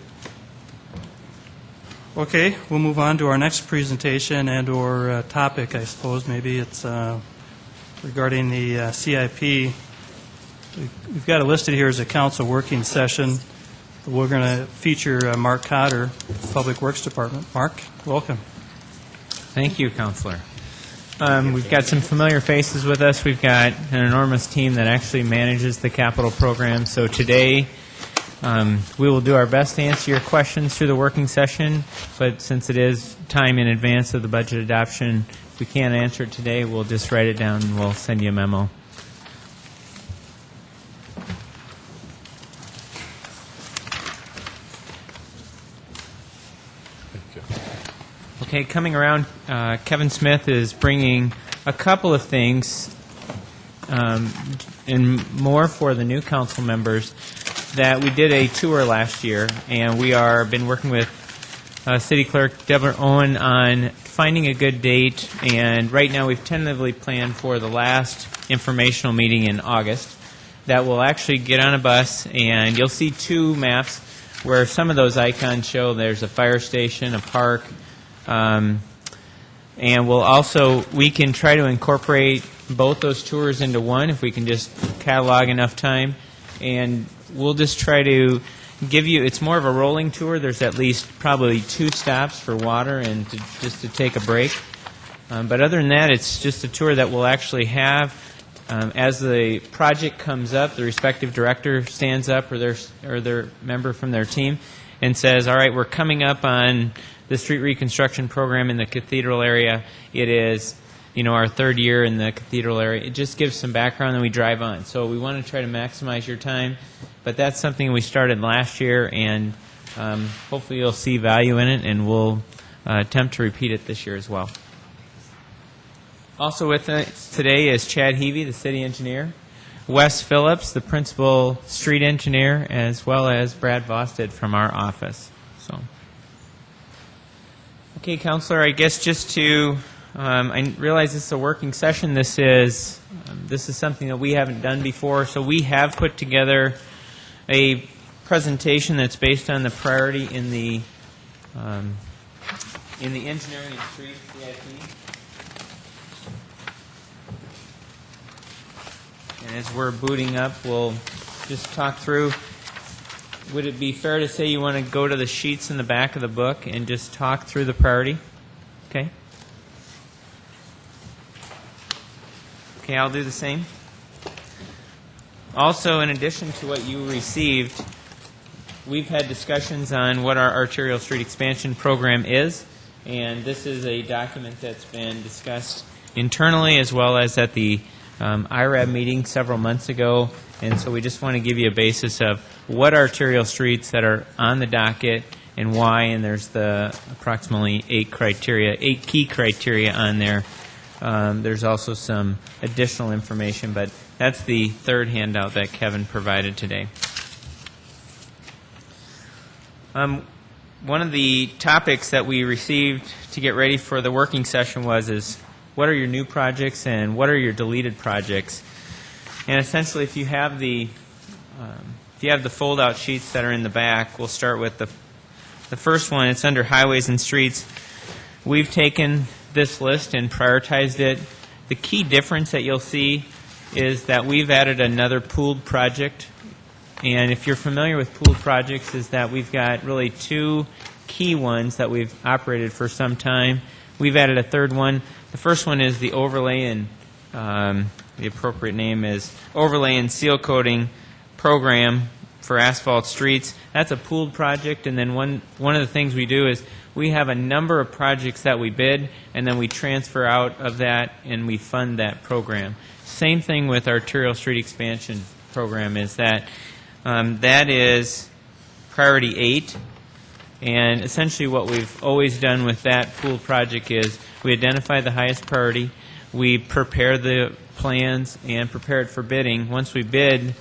Okay, we'll move on to our next presentation and or topic, I suppose. Maybe it's regarding the CIP. We've got it listed here as a council working session. We're going to feature Mark Cotter, Public Works Department. Mark, welcome. Thank you, Counselor. We've got some familiar faces with us. We've got an enormous team that actually manages the capital program. So today, we will do our best to answer your questions through the working session, but since it is time in advance of the budget adoption, if we can't answer it today, we'll just write it down and we'll send you a memo. Okay, coming around, Kevin Smith is bringing a couple of things, and more for the new council members, that we did a tour last year, and we are been working with City Clerk Deborah Owen on finding a good date, and right now we've tentatively planned for the last informational meeting in August that will actually get on a bus, and you'll see two maps where some of those icons show there's a fire station, a park, and we can try to incorporate both those tours into one if we can just catalog enough time, and we'll just try to give you, it's more of a rolling tour. There's at least probably 2 stops for water and just to take a break. But other than that, it's just a tour that we'll actually have. As the project comes up, the respective director stands up or their member from their team and says, all right, we're coming up on the street reconstruction program in the cathedral area. It is, our 3rd year in the cathedral area. It just gives some background and we drive on. So we want to try to maximize your time. But that's something we started last year, and hopefully you'll see value in it, and we'll attempt to repeat it this year as well. Also with us today is Chad Heavey, the city engineer, Wes Phillips, the principal street engineer, as well as Brad Vosted from our office. So, okay, Counselor, I guess just to, I realize this is a working session. This is something that we haven't done before, so we have put together a presentation that's based on the priority in the engineering and street CIP. And as we're booting up, we'll just talk through. Would it be fair to say you want to go to the sheets in the back of the book and just talk through the priority? Okay. Okay, I'll do the same. Also, in addition to what you received, we've had discussions on what our arterial street expansion program is, and this is a document that's been discussed internally as well as at the IRAB meeting several months ago, and so we just want to give you a basis of what arterial streets that are on the docket and why, and there's the approximately 8 key criteria on there. There's also some additional information, but that's the 3rd handout that Kevin provided today. One of the topics that we received to get ready for the working session is what are your new projects and what are your deleted projects? And essentially, if you have the fold-out sheets that are in the back, we'll start with the first one. It's under highways and streets. We've taken this list and prioritized it. The key difference that you'll see is that we've added another pooled project. And if you're familiar with pooled projects, is that we've got really 2 key ones that we've operated for some time. We've added a 3rd one. The first one is the overlay, and the appropriate name is Overlay and Seal Coating Program for Asphalt Streets. That's a pooled project, and then one of the things we do is we have a number of projects that we bid, and then we transfer out of that and we fund that program. Same thing with our arterial street expansion program is that that is priority 8. And essentially what we've always done with that pooled project is we identify the highest priority, we prepare the plans and prepare it for bidding. Once we bid,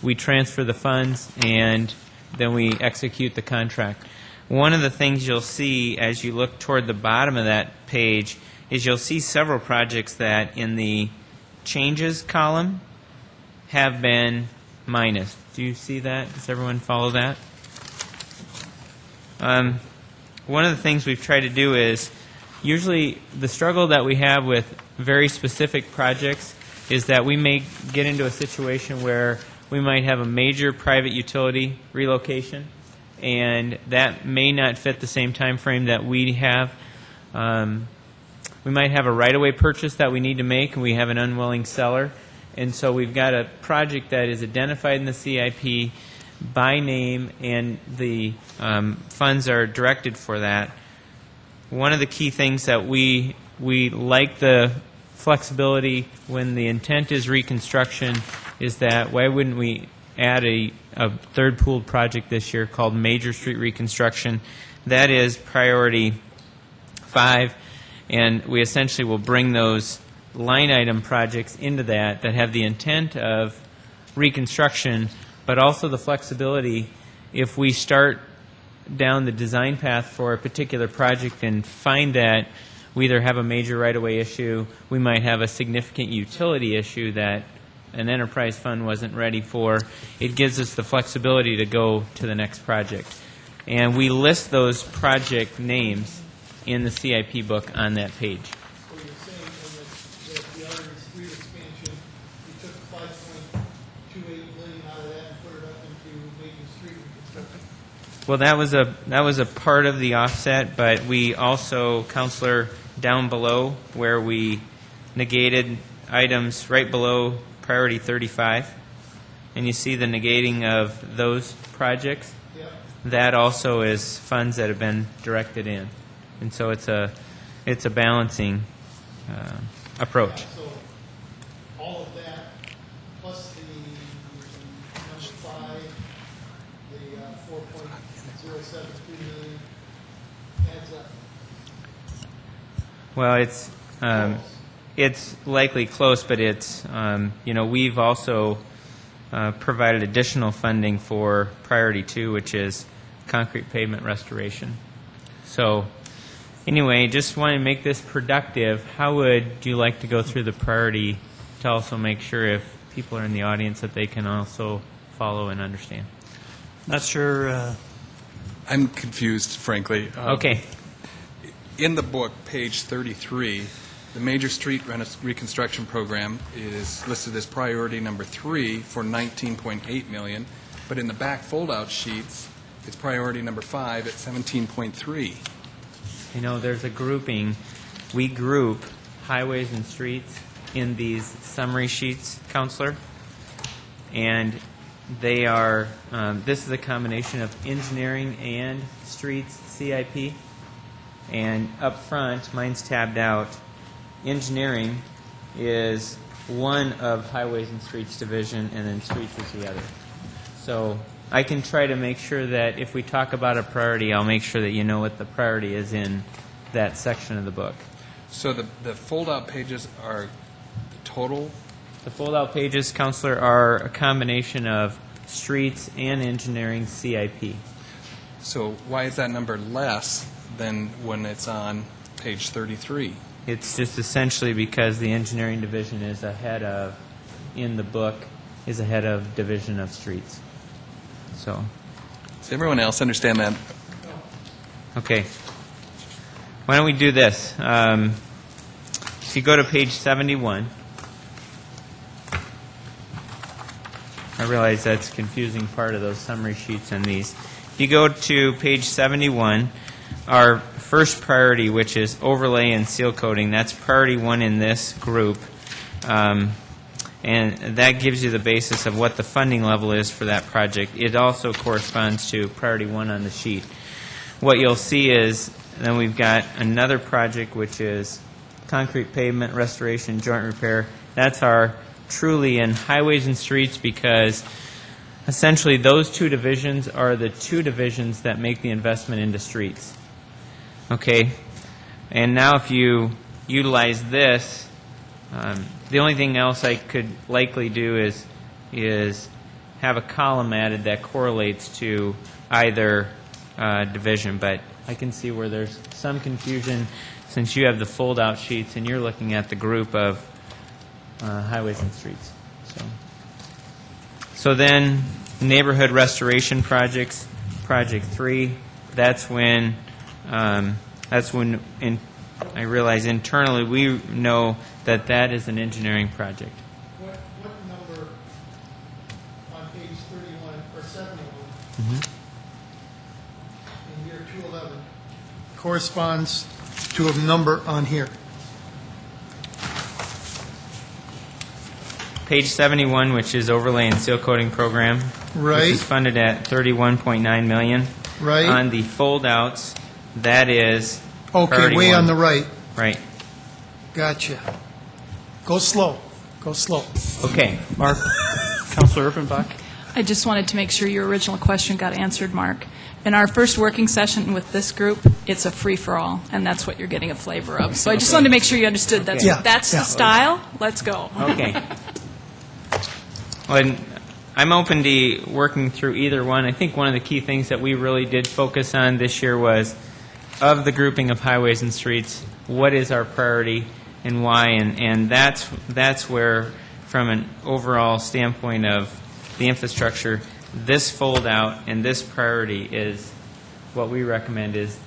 we transfer the funds and then we execute the contract. One of the things you'll see as you look toward the bottom of that page is you'll see several projects that in the changes column have been minus. Do you see that? Does everyone follow that? One of the things we've tried to do is usually the struggle that we have with very specific projects is that we may get into a situation where we might have a major private utility relocation, and that may not fit the same time frame that we have. We might have a right-of-way purchase that we need to make, and we have an unwilling seller. And so we've got a project that is identified in the CIP by name, and the funds are directed for that. One of the key things that we like the flexibility when the intent is reconstruction is that why wouldn't we add a 3rd pooled project this year called Major Street Reconstruction. That is priority 5, and we essentially will bring those line item projects into that have the intent of reconstruction, but also the flexibility if we start down the design path for a particular project and find that we either have a major right-of-way issue, we might have a significant utility issue that an enterprise fund wasn't ready for, it gives us the flexibility to go to the next project. And we list those project names in the CIP book on that page. So you're saying that the Artery Street expansion, you took 5.28 million out of that and put it up into making street reconstruction? Well, that was a part of the offset, but we also, Counselor, down below where we negated items right below priority 35, and you see the negating of those projects. Yep. That also is funds that have been directed in, and so it's a balancing approach. So all of that, plus the number 5, the 4.073 million adds up. Well, it's likely close, but it's we've also provided additional funding for priority 2, which is concrete pavement restoration. So anyway, just want to make this productive. How would you like to go through the priority to also make sure if people are in the audience that they can also follow and understand? Not sure. I'm confused, frankly. Okay. In the book, page 33, the major street reconstruction program is listed as priority number 3 for $19.8 million, but in the back fold-out sheets, it's priority number 5 at $17.3. You know, there's a grouping. We group highways and streets in these summary sheets, Counselor, and they are, this is a combination of engineering and streets CIP. And up front, mine's tabbed out. Engineering is one of Highways and Streets Division, and then Streets is the other. So I can try to make sure that if we talk about a priority, I'll make sure that you know what the priority is in that section of the book. So the fold-out pages are the total? The fold-out pages, Counselor, are a combination of streets and engineering CIP. So why is that number less than when it's on page 33? It's just essentially because the engineering division is ahead of, in the book, is ahead of Division of Streets. So. Does everyone else understand that? Okay. Why don't we do this? If you go to page 71, I realize that's a confusing part of those summary sheets and these. If you go to page 71, our first priority, which is overlay and seal coating, that's priority 1 in this group. And that gives you the basis of what the funding level is for that project. It also corresponds to priority 1 on the sheet. What you'll see is then we've got another project, which is concrete pavement restoration, joint repair. That's our truly in highways and streets, because essentially those two divisions are the two divisions that make the investment into streets. Okay, and now if you utilize this, the only thing else I could likely do is have a column added that correlates to either division, but I can see where there's some confusion since you have the fold-out sheets and you're looking at the group of highways and streets. So then neighborhood restoration projects, project 3, that's when I realize internally we know that that is an engineering project. What number on page 31 or 71 in year 211 corresponds to a number on here? Page 71, which is overlay and seal coating program, Right. which is funded at $31.9 million. Right. On the fold-outs, that is Okay, priority way 1. on the right. Right. Gotcha. Go slow. Go slow. Okay. Mark, Councilor Urbanbach? I just wanted to make sure your original question got answered, Mark. in our first working session with this group, it's a free-for-all, and that's what you're getting a flavor of. So I just wanted to make sure you understood that's, Yeah, that's yeah. the style. Let's go. Okay. Well, and I'm open to working through either one. I think one of the key things that we really did focus on this year was, of the grouping of highways and streets, what is our priority and why? And that's where, from an overall standpoint of the infrastructure, this fold-out and this priority is what we recommend is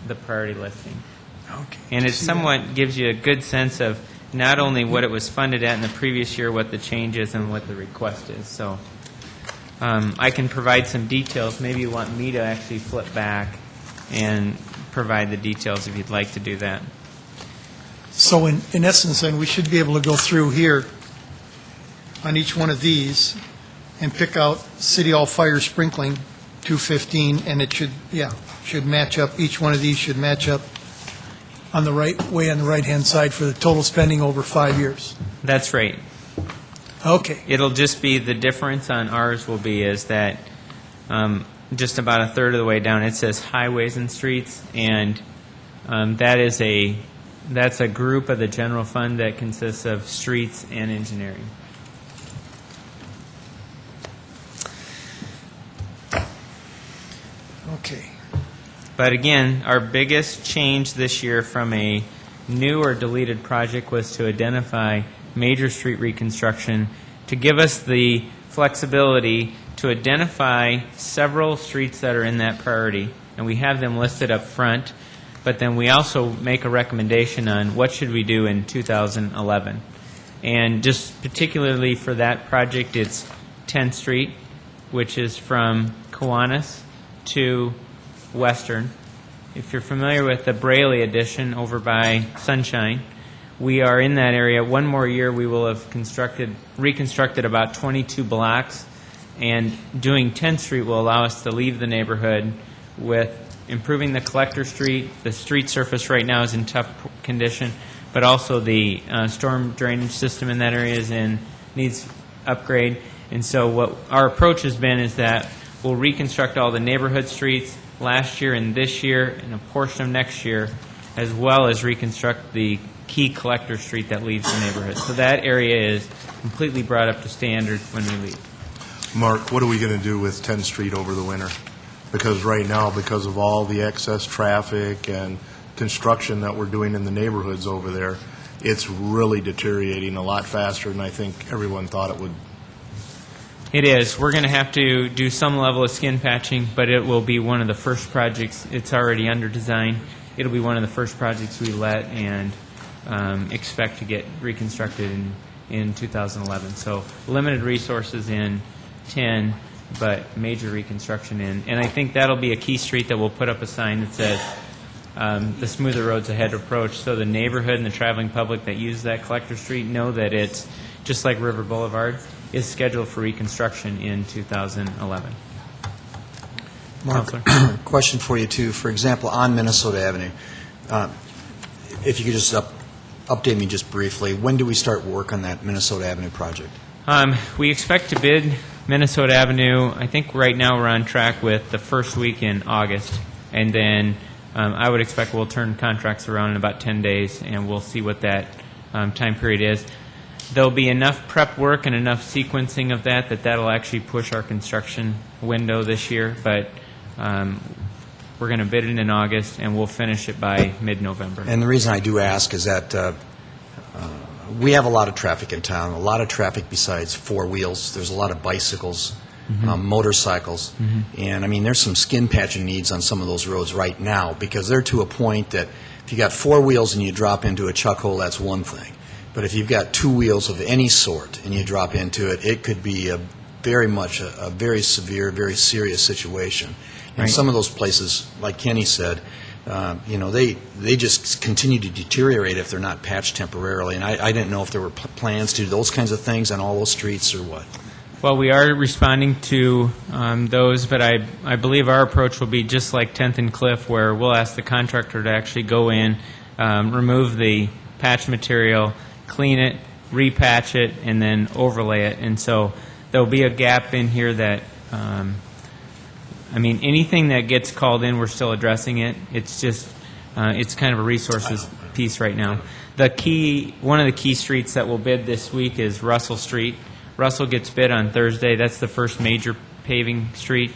the priority listing. Okay. And it somewhat gives you a good sense of not only what it was funded at in the previous year, what the change is, and what the request is. So I can provide some details. Maybe you want me to actually flip back and provide the details if you'd like to do that. So in essence, then, we should be able to go through here on each one of these and pick out City Hall fire sprinkling, 215, and it should match up. Each one of these should match up on the right-hand side for the total spending over 5 years. That's right. Okay. It'll just be, the difference on ours will be is that just about a third of the way down, it says highways and streets, and that's a group of the general fund that consists of streets and engineering. Okay. But again, our biggest change this year from a new or deleted project was to identify major street reconstruction to give us the flexibility to identify several streets that are in that priority, and we have them listed up front, but then we also make a recommendation on what should we do in 2011. And just particularly for that project, it's 10th Street, which is from Kiwanis to Western. If you're familiar with the Braley addition over by Sunshine, we are in that area. One more year, we will have reconstructed about 22 blocks, and doing 10th Street will allow us to leave the neighborhood with improving the collector street. The street surface right now is in tough condition, but also the storm drainage system in that area needs upgrade. And so what our approach has been is that we'll reconstruct all the neighborhood streets last year and this year and a portion of next year, as well as reconstruct the key collector street that leaves the neighborhood. So that area is completely brought up to standard when we leave. Mark, what are we going to do with 10th Street over the winter? Because right now, because of all the excess traffic and construction that we're doing in the neighborhoods over there, it's really deteriorating a lot faster than I think everyone thought it would. It is. We're going to have to do some level of skin patching, but it will be one of the first projects. It's already under design. It'll be one of the first projects we let and expect to get reconstructed in 2011. So limited resources in 10, but major reconstruction in. And I think that'll be a key street that we'll put up a sign that says the smoother roads ahead approach, so the neighborhood and the traveling public that use that collector street know that it's just like River Boulevard, is scheduled for reconstruction in 2011. Mark, Counselor? question for you, too. For example, on Minnesota Avenue, if you could just update me just briefly, when do we start work on that Minnesota Avenue project? We expect to bid Minnesota Avenue. I think right now we're on track with the first week in August, and then I would expect we'll turn contracts around in about 10 days, and we'll see what that time period is. There'll be enough prep work and enough sequencing of that'll actually push our construction window this year, but we're going to bid it in August, and we'll finish it by mid-November. And the reason I do ask is that we have a lot of traffic in town, a lot of traffic besides four wheels. There's a lot of bicycles, motorcycles, and I mean there's some skin patching needs on some of those roads right now because they're to a point that if you got four wheels and you drop into a chuck hole, that's one thing. But if you've got two wheels of any sort and you drop into it, it could be very severe, very serious situation. And Right. some of those places, like Kenny said, they just continue to deteriorate if they're not patched temporarily. And I didn't know if there were plans to do those kinds of things on all those streets or what. Well, we are responding to those, but I believe our approach will be just like 10th and Cliff, where we'll ask the contractor to actually go in, remove the patch material, clean it, repatch it, and then overlay it. And so there'll be a gap in here that I mean, anything that gets called in, we're still addressing it. It's just, it's kind of a resources piece right now. One of the key streets that we'll bid this week is Russell Street. Russell gets bid on Thursday. That's the first major paving street.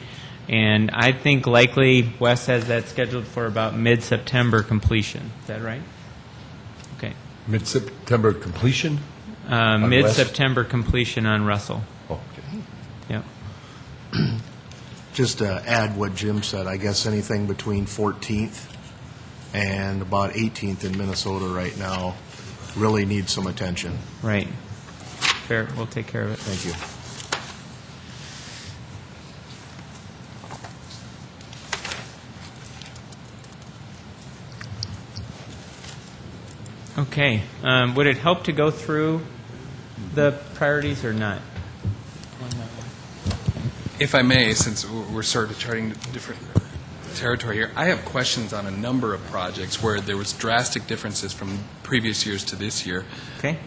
And I think likely Wes has that scheduled for about mid-September completion. Is that right? Okay. Mid-September completion? On Mid-September completion on Russell. Oh, okay. Yep. Just to add what Jim said, I guess anything between 14th and about 18th in Minnesota right now really needs some attention. Right. Fair. We'll take care of it. Thank you. Okay. Would it help to go through the priorities or not? If I may, since we're sort of charting different territory here, I have questions on a number of projects where there was drastic differences from previous years to this year. Okay.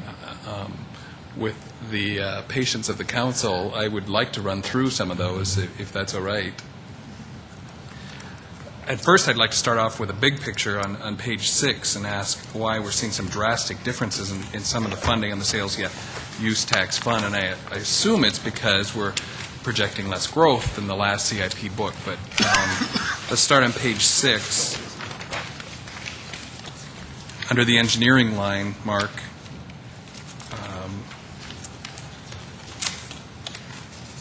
With the patience of the council, I would like to run through some of those, if that's all right. At first, I'd like to start off with a big picture on page 6 and ask why we're seeing some drastic differences in some of the funding on the sales use tax fund, and I assume it's because we're projecting less growth than the last CIP book. But let's start on page 6. Under the engineering line, Mark,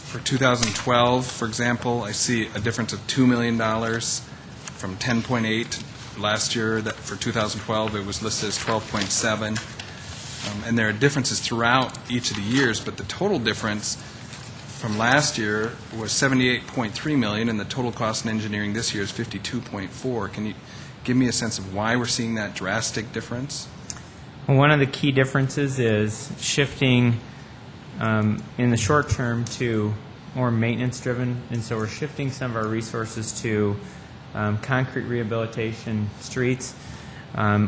for 2012, for example, I see a difference of $2 million from 10.8 last year. That for 2012, it was listed as 12.7. And there are differences throughout each of the years, but the total difference from last year was $78.3 million, and the total cost in engineering this year is $52.4. Can you give me a sense of why we're seeing that drastic difference? Well, one of the key differences is shifting in the short term to more maintenance-driven, and so we're shifting some of our resources to concrete rehabilitation streets.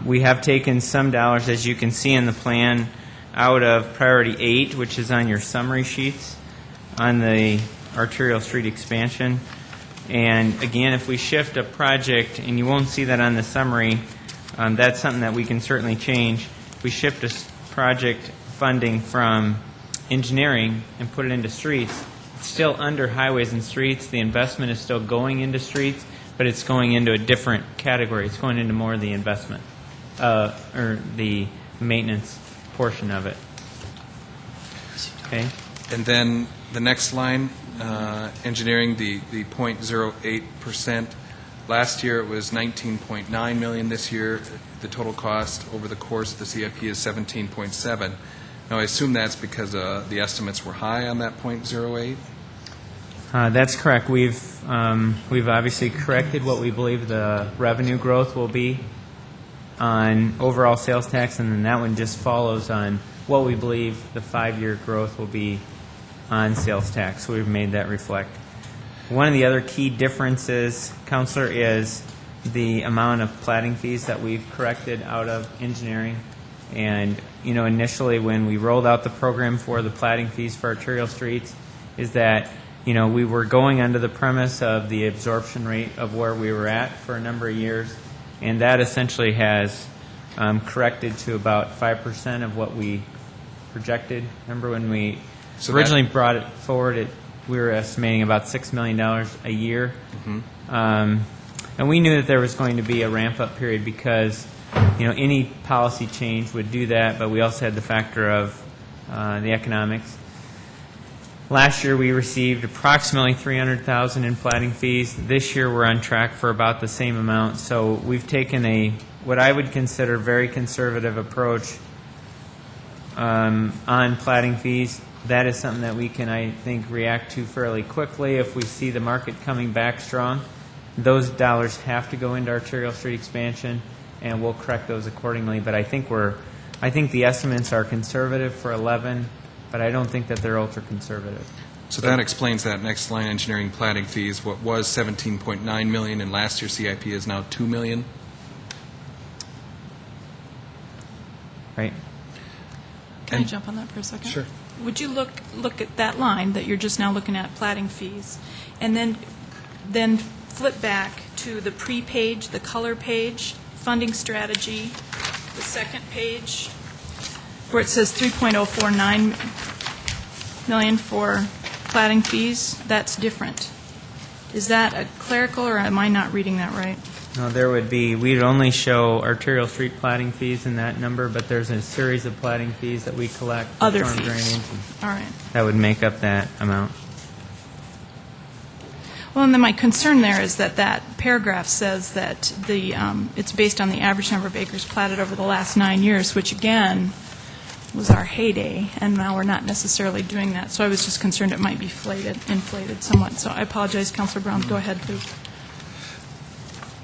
We have taken some dollars, as you can see in the plan, out of Priority 8, which is on your summary sheets, on the arterial street expansion. And again, if we shift a project, and you won't see that on the summary, that's something that we can certainly change. If we shift a project funding from engineering and put it into streets, it's still under highways and streets. The investment is still going into streets, but it's going into a different category. It's going into more of the investment, or the maintenance portion of it. Okay? And then the next line, engineering, the 0.08%. Last year it was $19.9 million. This year the total cost over the course of the CIP is $17.7. Now I assume that's because the estimates were high on that 0.08? That's correct. We've obviously corrected what we believe the revenue growth will be on overall sales tax, and then that one just follows on what we believe the 5-year growth will be on sales tax. So we've made that reflect. One of the other key differences, Counselor, is the amount of platting fees that we've corrected out of engineering. And, initially when we rolled out the program for the platting fees for arterial streets, is that, we were going under the premise of the absorption rate of where we were at for a number of years, and that essentially has corrected to about 5% of what we projected. Remember when we originally brought it forward, we were estimating about $6 million a year. Mm-hmm. And we knew that there was going to be a ramp-up period because, any policy change would do that, but we also had the factor of the economics. Last year we received approximately $300,000 in platting fees. This year we're on track for about the same amount. So we've taken what I would consider very conservative approach on platting fees. That is something that we can, I think, react to fairly quickly if we see the market coming back strong. Those dollars have to go into arterial street expansion, and we'll correct those accordingly. But I think the estimates are conservative for 11, but I don't think that they're ultra conservative. So that explains that next line, engineering platting fees. What was $17.9 million in last year's CIP is now $2 million. Right. Can I jump on that for a second? Sure. Would you look at that line that you're just now looking at, platting fees, and then then flip back to the pre-page, the color page, funding strategy, the second page, where it says 3.049 million for plating fees. That's different. Is that a clerical, or am I not reading that right? No, there would be, we'd only show arterial street plating fees in that number, but there's a series of plating fees that we collect. for Other storm fees. drainage, and All right. that would make up that amount. Well, and then my concern there is that that paragraph says that it's based on the average number of acres platted over the last 9 years, which again was our heyday, and now we're not necessarily doing that. So I was just concerned it might be inflated somewhat. So I apologize, Councilor Brown. Go ahead, please.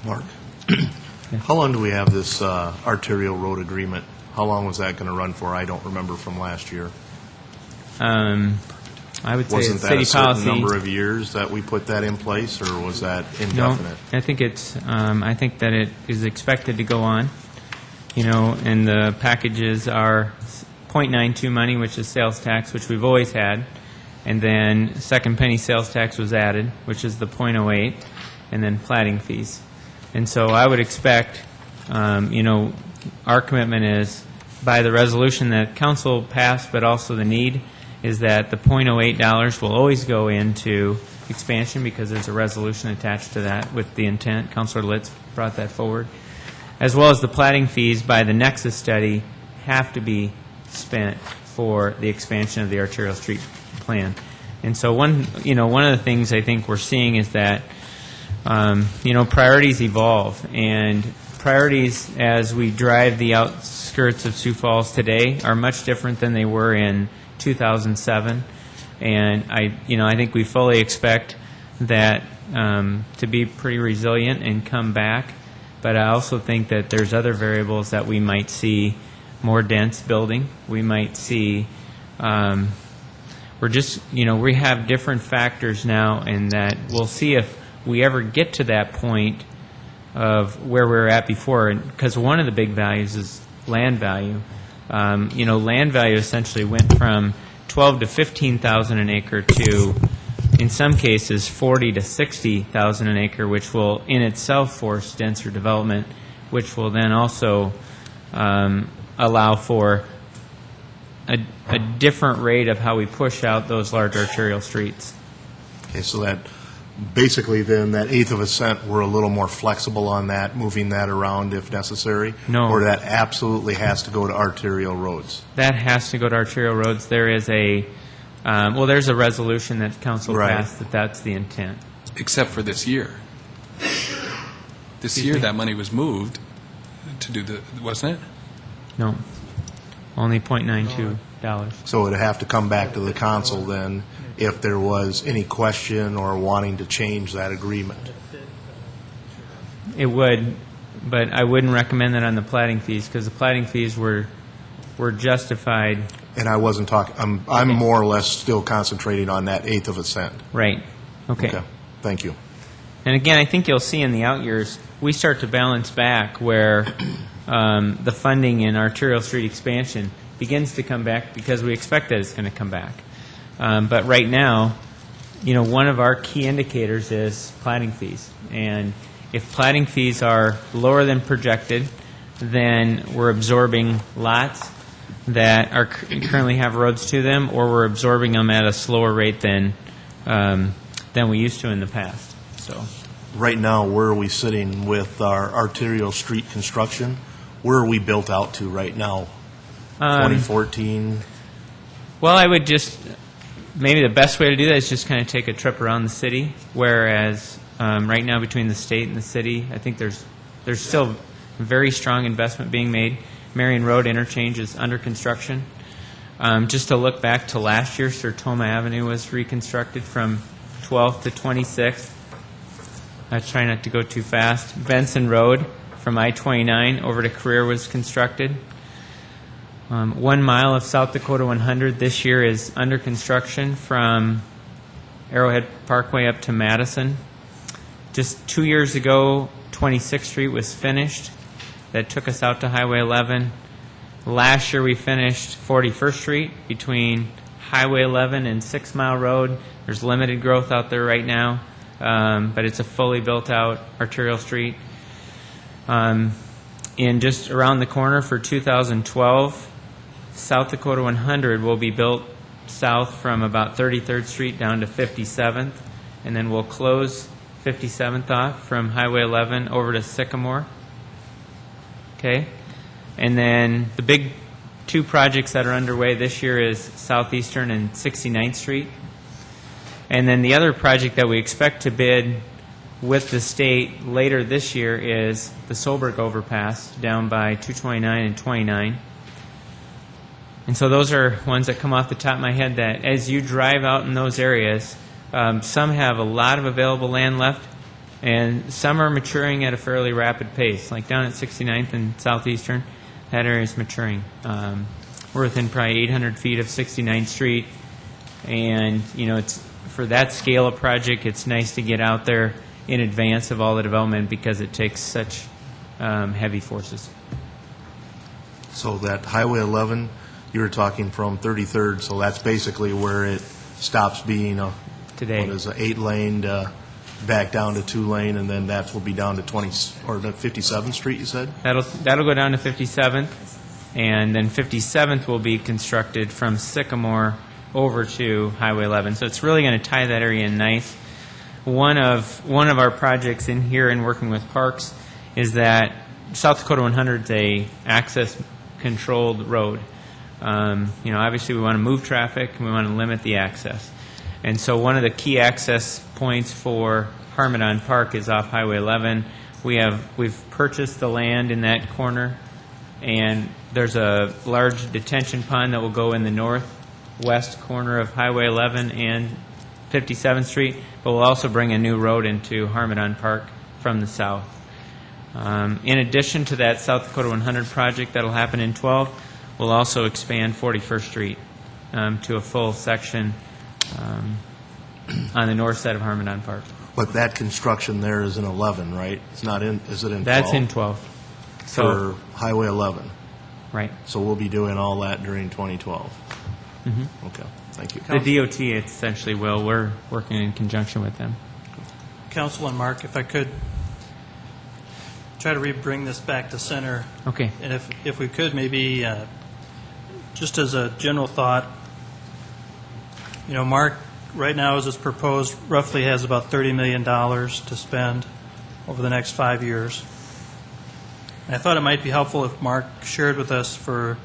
Mark, how long do we have this arterial road agreement? How long was that going to run for? I don't remember from last year. I would say Wasn't it's that city a certain policy. number of years that we put that in place, or was that indefinite? No, I think it's. I think that it is expected to go on. You know, and the packages are 0.92 money, which is sales tax, which we've always had, and then second penny sales tax was added, which is the 0.08, and then plating fees. And so I would expect, you know, our commitment is by the resolution that council passed, but also the need is that the $0.08 will always go into expansion because there's a resolution attached to that with the intent. Councilor Litz brought that forward. As well as the plating fees by the Nexus study have to be spent for the expansion of the arterial street plan. And so one of the things I think we're seeing is that, you know, priorities evolve, and priorities as we drive the outskirts of Sioux Falls today are much different than they were in 2007, and I think we fully expect that to be pretty resilient and come back. But I also think that there's other variables that we might see more dense building. We might see we have different factors now, and that we'll see if we ever get to that point of where we were at before. Because one of the big values is land value. Land value essentially went from 12 to 15,000 an acre to, in some cases, 40 to 60,000 an acre, which will in itself force denser development, which will then also allow for a different rate of how we push out those large arterial streets. Okay, so that basically then that eighth of a cent, we're a little more flexible on that, moving that around if necessary? No. Or that absolutely has to go to arterial roads? That has to go to arterial roads. There is there's a resolution that council Right. passed that's the intent. Except for this year. This year, that money was moved to do wasn't it? No, only $0.92. So it would have to come back to the council then if there was any question or wanting to change that agreement? It would, but I wouldn't recommend that on the plating fees, because the plating fees were justified. And I wasn't talking, I'm more or less still concentrating on that eighth of a cent. Right. Okay. Thank you. And again, I think you'll see in the out years, we start to balance back where the funding in arterial street expansion begins to come back because we expect that it's going to come back. But right now, one of our key indicators is plating fees. And if plating fees are lower than projected, then we're absorbing lots that are currently have roads to them, or we're absorbing them at a slower rate than we used to in the past. So, right now, where are we sitting with our arterial street construction? Where are we built out to right now? 2014? Well, I would just, maybe the best way to do that is just kind of take a trip around the city, whereas right now between the state and the city, I think there's still very strong investment being made. Marion Road interchange is under construction. Just to look back to last year, Sertoma Avenue was reconstructed from 12th to 26th. I try not to go too fast. Benson Road from I-29 over to Career was constructed. 1 mile of South Dakota 100 this year is under construction from Arrowhead Parkway up to Madison. Just 2 years ago, 26th Street was finished. That took us out to Highway 11. Last year we finished 41st Street between Highway 11 and 6 Mile Road. There's limited growth out there right now. but it's a fully built-out arterial street. And just around the corner for 2012, South Dakota 100 will be built south from about 33rd Street down to 57th, and then we'll close 57th off from Highway 11 over to Sycamore. Okay? And then the big two projects that are underway this year is Southeastern and 69th Street. And then the other project that we expect to bid with the state later this year is the Solberg Overpass down by 229 and 29. And so those are ones that come off the top of my head that as you drive out in those areas, some have a lot of available land left, and some are maturing at a fairly rapid pace. Like down at 69th and Southeastern, that area is maturing. We're within probably 800 feet of 69th Street, and it's for that scale of project, it's nice to get out there in advance of all the development because it takes such heavy forces. So that Highway 11, you were talking from 33rd, so that's basically where it stops being a, Today. what is it, 8-lane back down to 2-lane, and then that will be down to 57th Street, you said? That'll go down to 57th, and then 57th will be constructed from Sycamore over to Highway 11. So it's really going to tie that area in nice. One of our projects in here in working with parks is that South Dakota 100 is a access controlled road. Obviously we want to move traffic and we want to limit the access. And so one of the key access points for Harmadon Park is off Highway 11. We've purchased the land in that corner, and there's a large detention pond that will go in the northwest corner of Highway 11 and 57th Street, but we'll also bring a new road into Harmadon Park from the south. In addition to that South Dakota 100 project that will happen in 12, we'll also expand 41st Street to a full section on the north side of Harmadon Park. But that construction there is in 11, right? It's not in, is it in 12? That's in 12. For Highway 11. Right. So we'll be doing all that during 2012. Mm-hmm. Okay, thank you. The DOT essentially will. We're working in conjunction with them. Council and Mark, if I could try to bring this back to center. Okay. And if we could, maybe just as a general thought, Mark, right now as it's proposed, roughly has about $30 million to spend over the next 5 years. And I thought it might be helpful if Mark shared with us for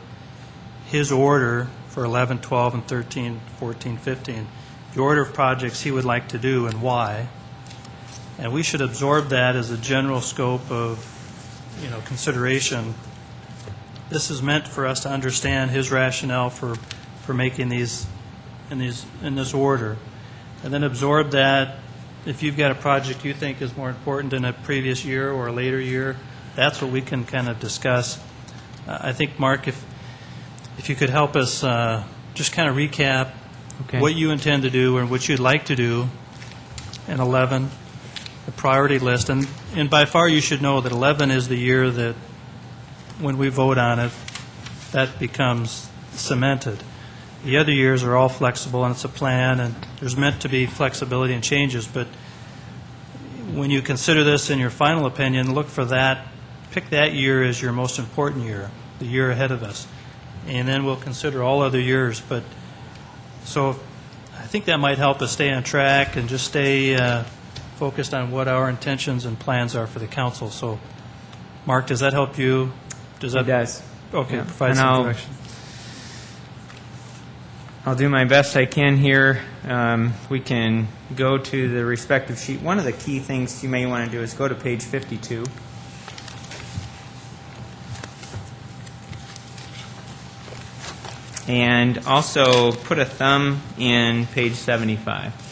his order for 11, 12, and 13, 14, 15, the order of projects he would like to do and why. And we should absorb that as a general scope of, consideration. This is meant for us to understand his rationale for making these in this order, and then absorb that. If you've got a project you think is more important in a previous year or a later year, that's what we can kind of discuss. I think, Mark, if you could help us just kind of recap what you intend to do and what you'd like to do in 11, the priority list. And by far you should know that 11 is the year that when we vote on it, that becomes cemented. The other years are all flexible, and it's a plan, and there's meant to be flexibility and changes. But when you consider this in your final opinion, look for that. Pick that year as your most important year, the year ahead of us. And then we'll consider all other years. But so I think that might help us stay on track and just stay focused on what our intentions and plans are for the council. So, Mark, does that help you? It does. Okay, yeah. Provide some direction. I'll do my best I can here. We can go to the respective sheet. One of the key things you may want to do is go to page 52. And also put a thumb in page 75.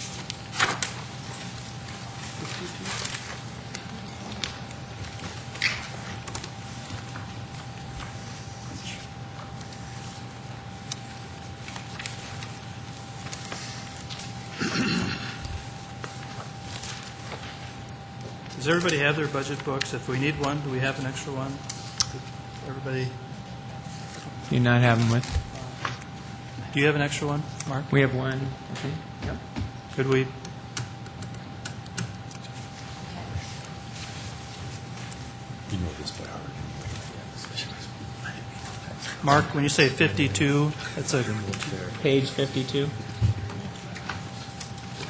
Does everybody have their budget books? If we need one, do we have an extra one? Everybody? Do you not have them with? Do you have an extra one, Mark? We have one, I think. Yep. Could we? You know this by heart. Mark, when you say 52, that's a, Page 52.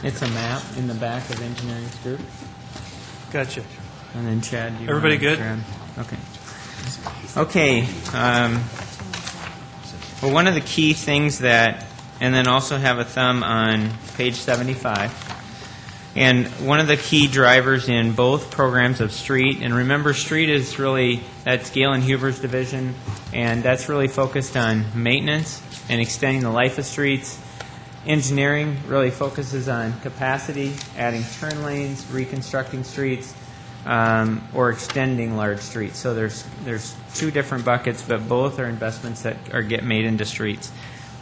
It's a map in the back of engineering's group. gotcha. And then Chad, you Everybody want good? Chad? Okay. Okay. Well, one of the key things that, and then also have a thumb on page 75. And one of the key drivers in both programs of street, and remember, street is really, that's Gail and Huber's division, and that's really focused on maintenance and extending the life of streets. Engineering really focuses on capacity, adding turn lanes, reconstructing streets, or extending large streets. So there's two different buckets, but both are investments that get made into streets.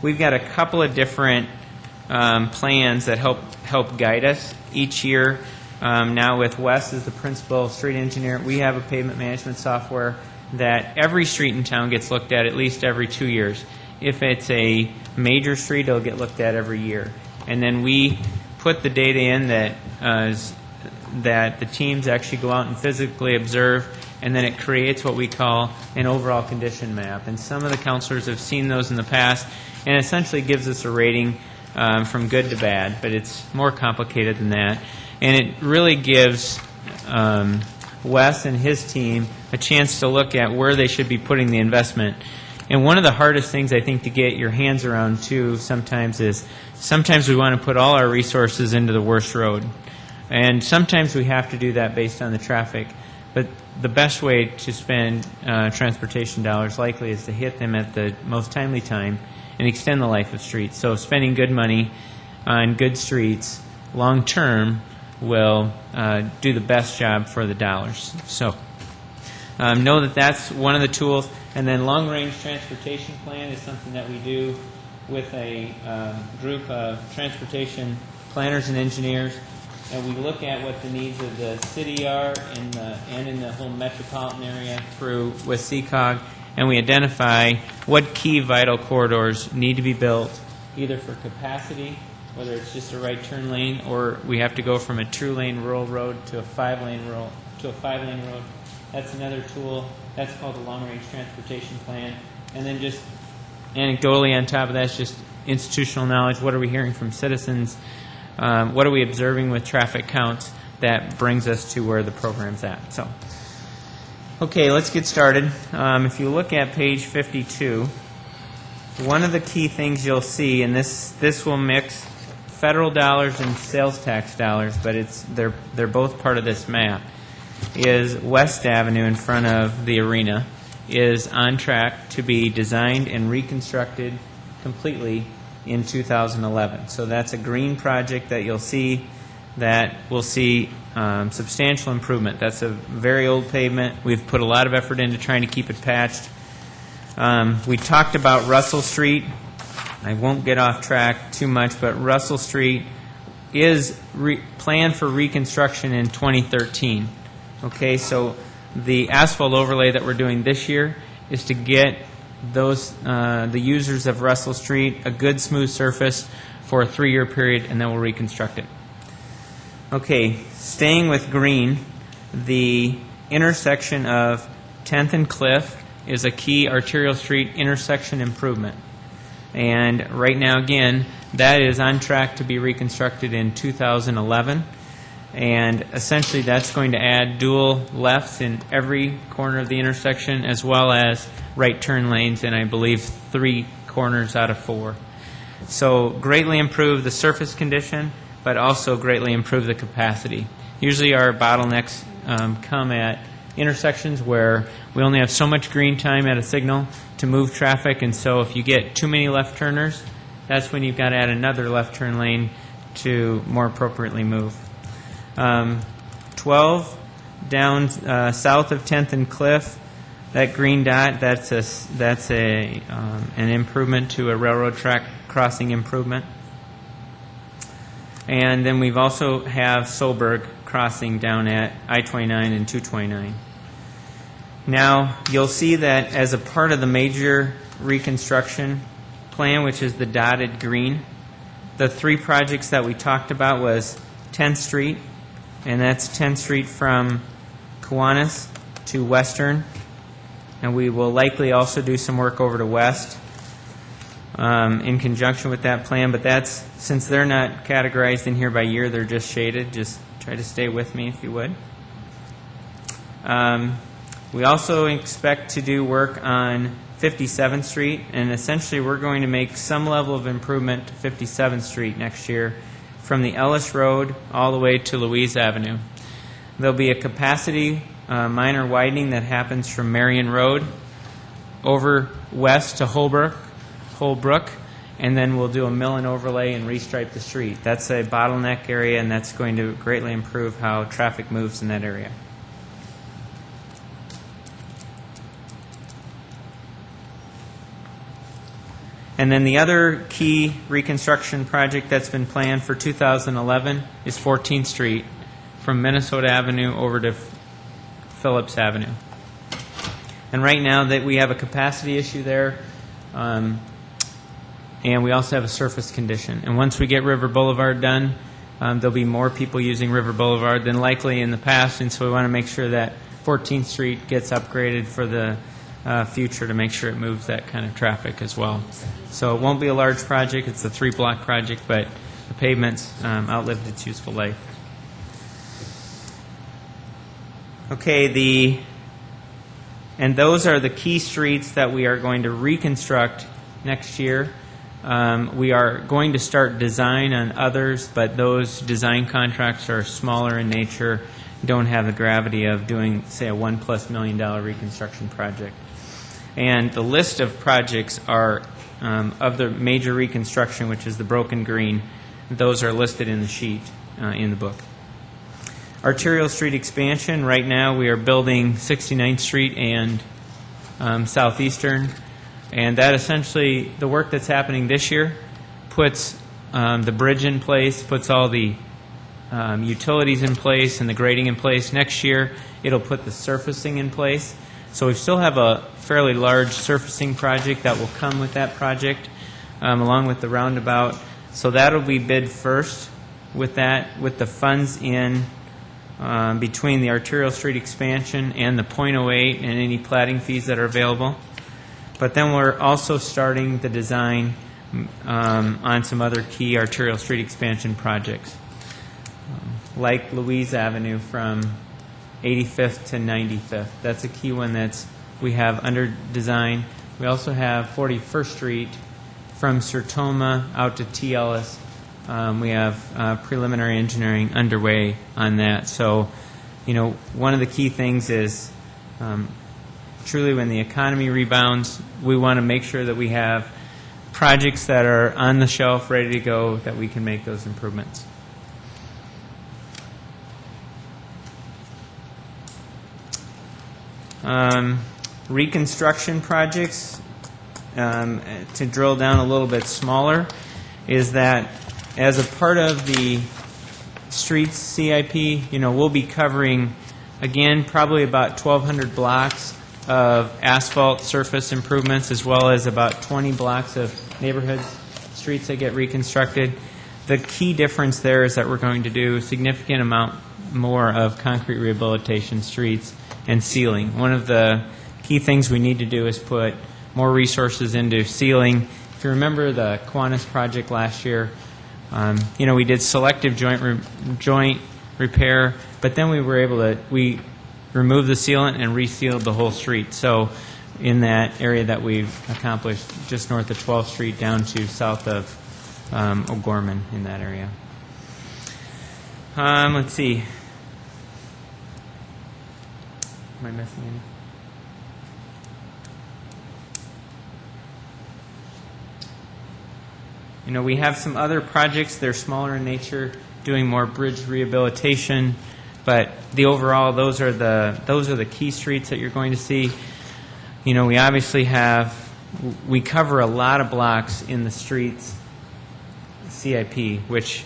We've got a couple of different plans that help guide us each year. Now with Wes as the principal street engineer, we have a pavement management software that every street in town gets looked at least every 2 years. If it's a major street, it'll get looked at every year. And then we put the data in that the teams actually go out and physically observe, and then it creates what we call an overall condition map. And some of the counselors have seen those in the past, and essentially gives us a rating from good to bad, but it's more complicated than that. And it really gives Wes and his team a chance to look at where they should be putting the investment. And one of the hardest things I think to get your hands around too sometimes is sometimes we want to put all our resources into the worst road. And sometimes we have to do that based on the traffic. But the best way to spend transportation dollars likely is to hit them at the most timely time and extend the life of streets. So spending good money on good streets long term will do the best job for the dollars. So know that that's one of the tools. And then long-range transportation plan is something that we do with a group of transportation planners and engineers. And we look at what the needs of the city are and in the whole metropolitan area through with CCOG, and we identify what key vital corridors need to be built, either for capacity, whether it's just a right turn lane, or we have to go from a 2-lane rural road to a 5-lane road. That's another tool. That's called the long-range transportation plan. And then just anecdotally on top of that is just institutional knowledge. What are we hearing from citizens? What are we observing with traffic counts that brings us to where the program's at? So, okay, let's get started. If you look at page 52, one of the key things you'll see, and this will mix federal dollars and sales tax dollars, but they're both part of this map, is West Avenue in front of the arena is on track to be designed and reconstructed completely in 2011. So that's a green project that you'll see that will see substantial improvement. That's a very old pavement. We've put a lot of effort into trying to keep it patched. We talked about Russell Street. I won't get off track too much, but Russell Street is planned for reconstruction in 2013. Okay, so the asphalt overlay that we're doing this year is to get those the users of Russell Street a good smooth surface for a 3-year period, and then we'll reconstruct it. Okay, staying with green, the intersection of 10th and Cliff is a key arterial street intersection improvement. And right now, again, that is on track to be reconstructed in 2011. And essentially that's going to add dual lefts in every corner of the intersection, as well as right turn lanes in, I believe, 3 corners out of 4. So greatly improve the surface condition, but also greatly improve the capacity. Usually our bottlenecks come at intersections where we only have so much green time at a signal to move traffic, and so if you get too many left turners, that's when you've got to add another left turn lane to more appropriately move. 12 down south of 10th and Cliff, that green dot, that's an improvement to a railroad track crossing improvement. And then we've also have Solberg crossing down at I-29 and 229. Now, you'll see that as a part of the major reconstruction plan, which is the dotted green, the 3 projects that we talked about was 10th Street, and that's 10th Street from Kiwanis to Western, and we will likely also do some work over to West in conjunction with that plan, but that's, since they're not categorized in here by year, they're just shaded. Just try to stay with me if you would. We also expect to do work on 57th Street, and essentially we're going to make some level of improvement to 57th Street next year from the Ellis Road all the way to Louise Avenue. There'll be a capacity minor widening that happens from Marion Road over west to Holbrook, and then we'll do a mill and overlay and restripe the street. That's a bottleneck area, and that's going to greatly improve how traffic moves in that area. And then the other key reconstruction project that's been planned for 2011 is 14th Street from Minnesota Avenue over to Phillips Avenue. And right now that we have a capacity issue there, and we also have a surface condition. And once we get River Boulevard done, there'll be more people using River Boulevard than likely in the past, and so we want to make sure that 14th Street gets upgraded for the future to make sure it moves that kind of traffic as well. So it won't be a large project. It's a 3-block project, but the pavement's outlived its useful life. Okay, and those are the key streets that we are going to reconstruct next year. We are going to start design on others, but those design contracts are smaller in nature, don't have the gravity of doing, say, a $1+ million reconstruction project. And the list of projects are of the major reconstruction, which is the broken green. Those are listed in the sheet in the book. Arterial Street expansion, right now we are building 69th Street and Southeastern, and that essentially, the work that's happening this year puts the bridge in place, puts all the utilities in place and the grading in place. Next year it'll put the surfacing in place. So we still have a fairly large surfacing project that will come with that project, along with the roundabout. So that'll be bid first with that, with the funds in between the Arterial Street expansion and the .08 and any platting fees that are available. But then we're also starting the design on some other key Arterial Street expansion projects, like Louise Avenue from 85th to 95th. That's a key one we have under design. We also have 41st Street from Sertoma out to T. Ellis. We have preliminary engineering underway on that. So, one of the key things is truly when the economy rebounds, we want to make sure that we have projects that are on the shelf ready to go, that we can make those improvements. Reconstruction projects, to drill down a little bit smaller, is that as a part of the streets CIP, we'll be covering, again, probably about 1,200 blocks of asphalt surface improvements, as well as about 20 blocks of neighborhood streets that get reconstructed. The key difference there is that we're going to do a significant amount more of concrete rehabilitation streets and sealing. One of the key things we need to do is put more resources into sealing. If you remember the Kiwanis project last year, we did selective joint repair, but then we removed the sealant and resealed the whole street. So in that area that we've accomplished just north of 12th Street down to south of O'Gorman in that area. Let's see. Am I missing any? We have some other projects. They're smaller in nature, doing more bridge rehabilitation, but the overall, those are the key streets that you're going to see. We obviously we cover a lot of blocks in the streets CIP, which,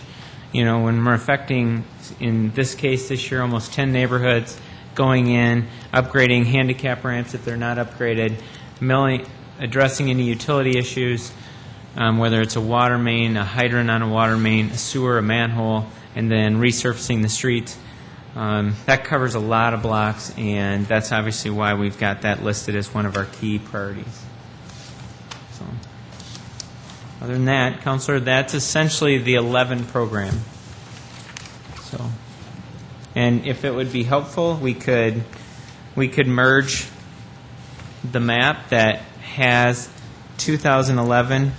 when we're affecting, in this case this year, almost 10 neighborhoods, going in, upgrading handicap ramps if they're not upgraded, addressing any utility issues, whether it's a water main, a hydrant on a water main, a sewer, a manhole, and then resurfacing the streets. That covers a lot of blocks, and that's obviously why we've got that listed as one of our key priorities. So, other than that, Counselor, that's essentially the 11 program. So, and if it would be helpful, we could merge the map that has 2011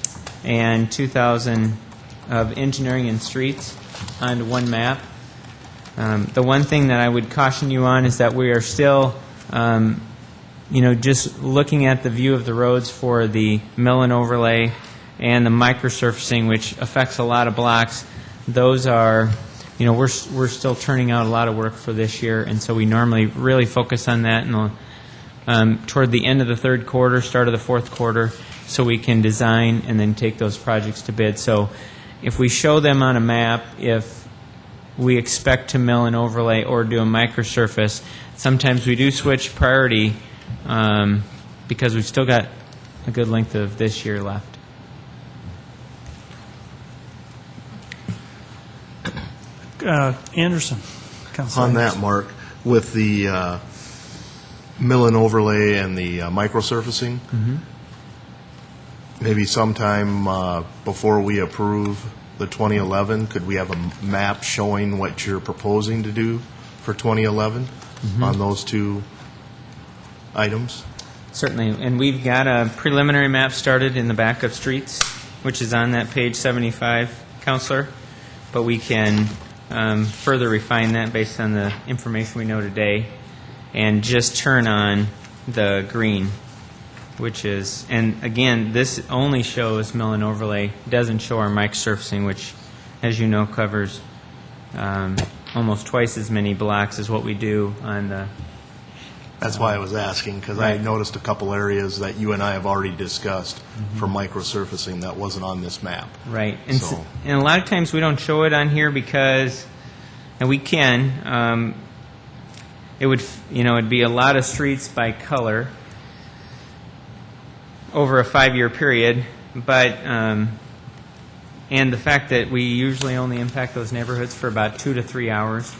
and 2000 of engineering and streets onto one map. The one thing that I would caution you on is that we are still, just looking at the view of the roads for the mill and overlay and the microsurfacing, which affects a lot of blocks. Those are, we're still turning out a lot of work for this year, and so we normally really focus on that toward the end of the third quarter, start of the fourth quarter, so we can design and then take those projects to bid. So if we show them on a map, if we expect to mill and overlay or do a microsurface, sometimes we do switch priority because we've still got a good length of this year left. Anderson. Councilor On that, Anderson. Mark, with the mill and overlay and the microsurfacing, maybe sometime before we approve the 2011, could we have a map showing what you're proposing to do for 2011 on those two items? Certainly, and we've got a preliminary map started in the back of streets, which is on that page 75, Counselor, but we can further refine that based on the information we know today and just turn on the green, which is, and again, this only shows mill and overlay, doesn't show our mic surfacing, which, as you know, covers almost twice as many blocks as what we do on the. That's why I was asking, because I noticed a couple areas that you and I have already discussed for microsurfacing that wasn't on this map. Right, and, So- and a lot of times we don't show it on here because, and we can, it would, it'd be a lot of streets by color over a 5-year period, but, and the fact that we usually only impact those neighborhoods for about 2 to 3 hours,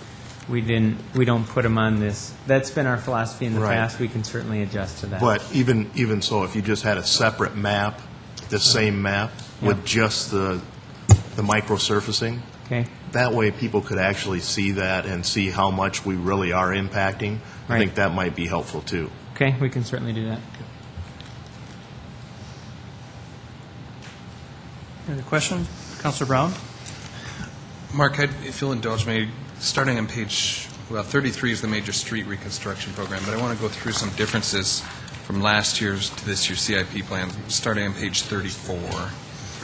we don't put them on this. That's been our philosophy in the Right. past. We can certainly adjust to that. But even so, if you just had a separate map, the same map, with just the microsurfacing, Okay. that way people could actually see that and see how much we really are impacting. I Right. think that might be helpful, too. Okay, we can certainly do that. Any other questions? Councilor Brown? Mark, if you'll indulge me, starting on page, 33 is the major street reconstruction program, but I want to go through some differences from last year's to this year's CIP plan, starting on page 34.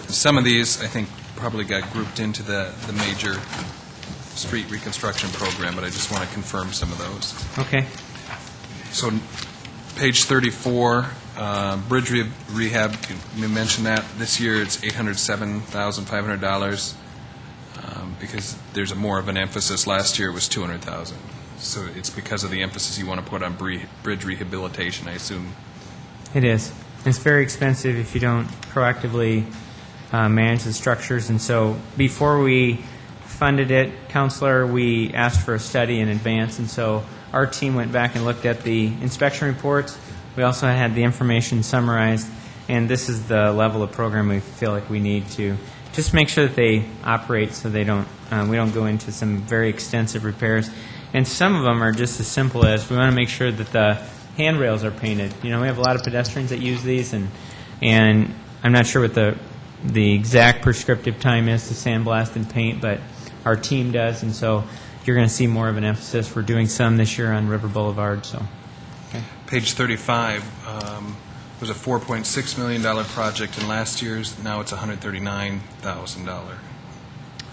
Some of these, I think, probably got grouped into the major street reconstruction program, but I just want to confirm some of those. Okay. So, page 34, bridge rehab, you mentioned that. This year, it's $807,500. Because there's more of an emphasis. Last year it was $200,000. So it's because of the emphasis you want to put on bridge rehabilitation, I assume. It is. It's very expensive if you don't proactively manage the structures. And so before we funded it, Counselor, we asked for a study in advance. And so our team went back and looked at the inspection reports. We also had the information summarized. And this is the level of program we feel like we need to just make sure that they operate so they don't, we don't go into some very extensive repairs. And some of them are just as simple as we want to make sure that the handrails are painted. We have a lot of pedestrians that use these, and I'm not sure what the exact prescriptive time is to sandblast and paint, but our team does, and so you're going to see more of an emphasis. We're doing some this year on River Boulevard. So, okay. Page 35 was a $4.6 million project in last year's. Now it's $139,000.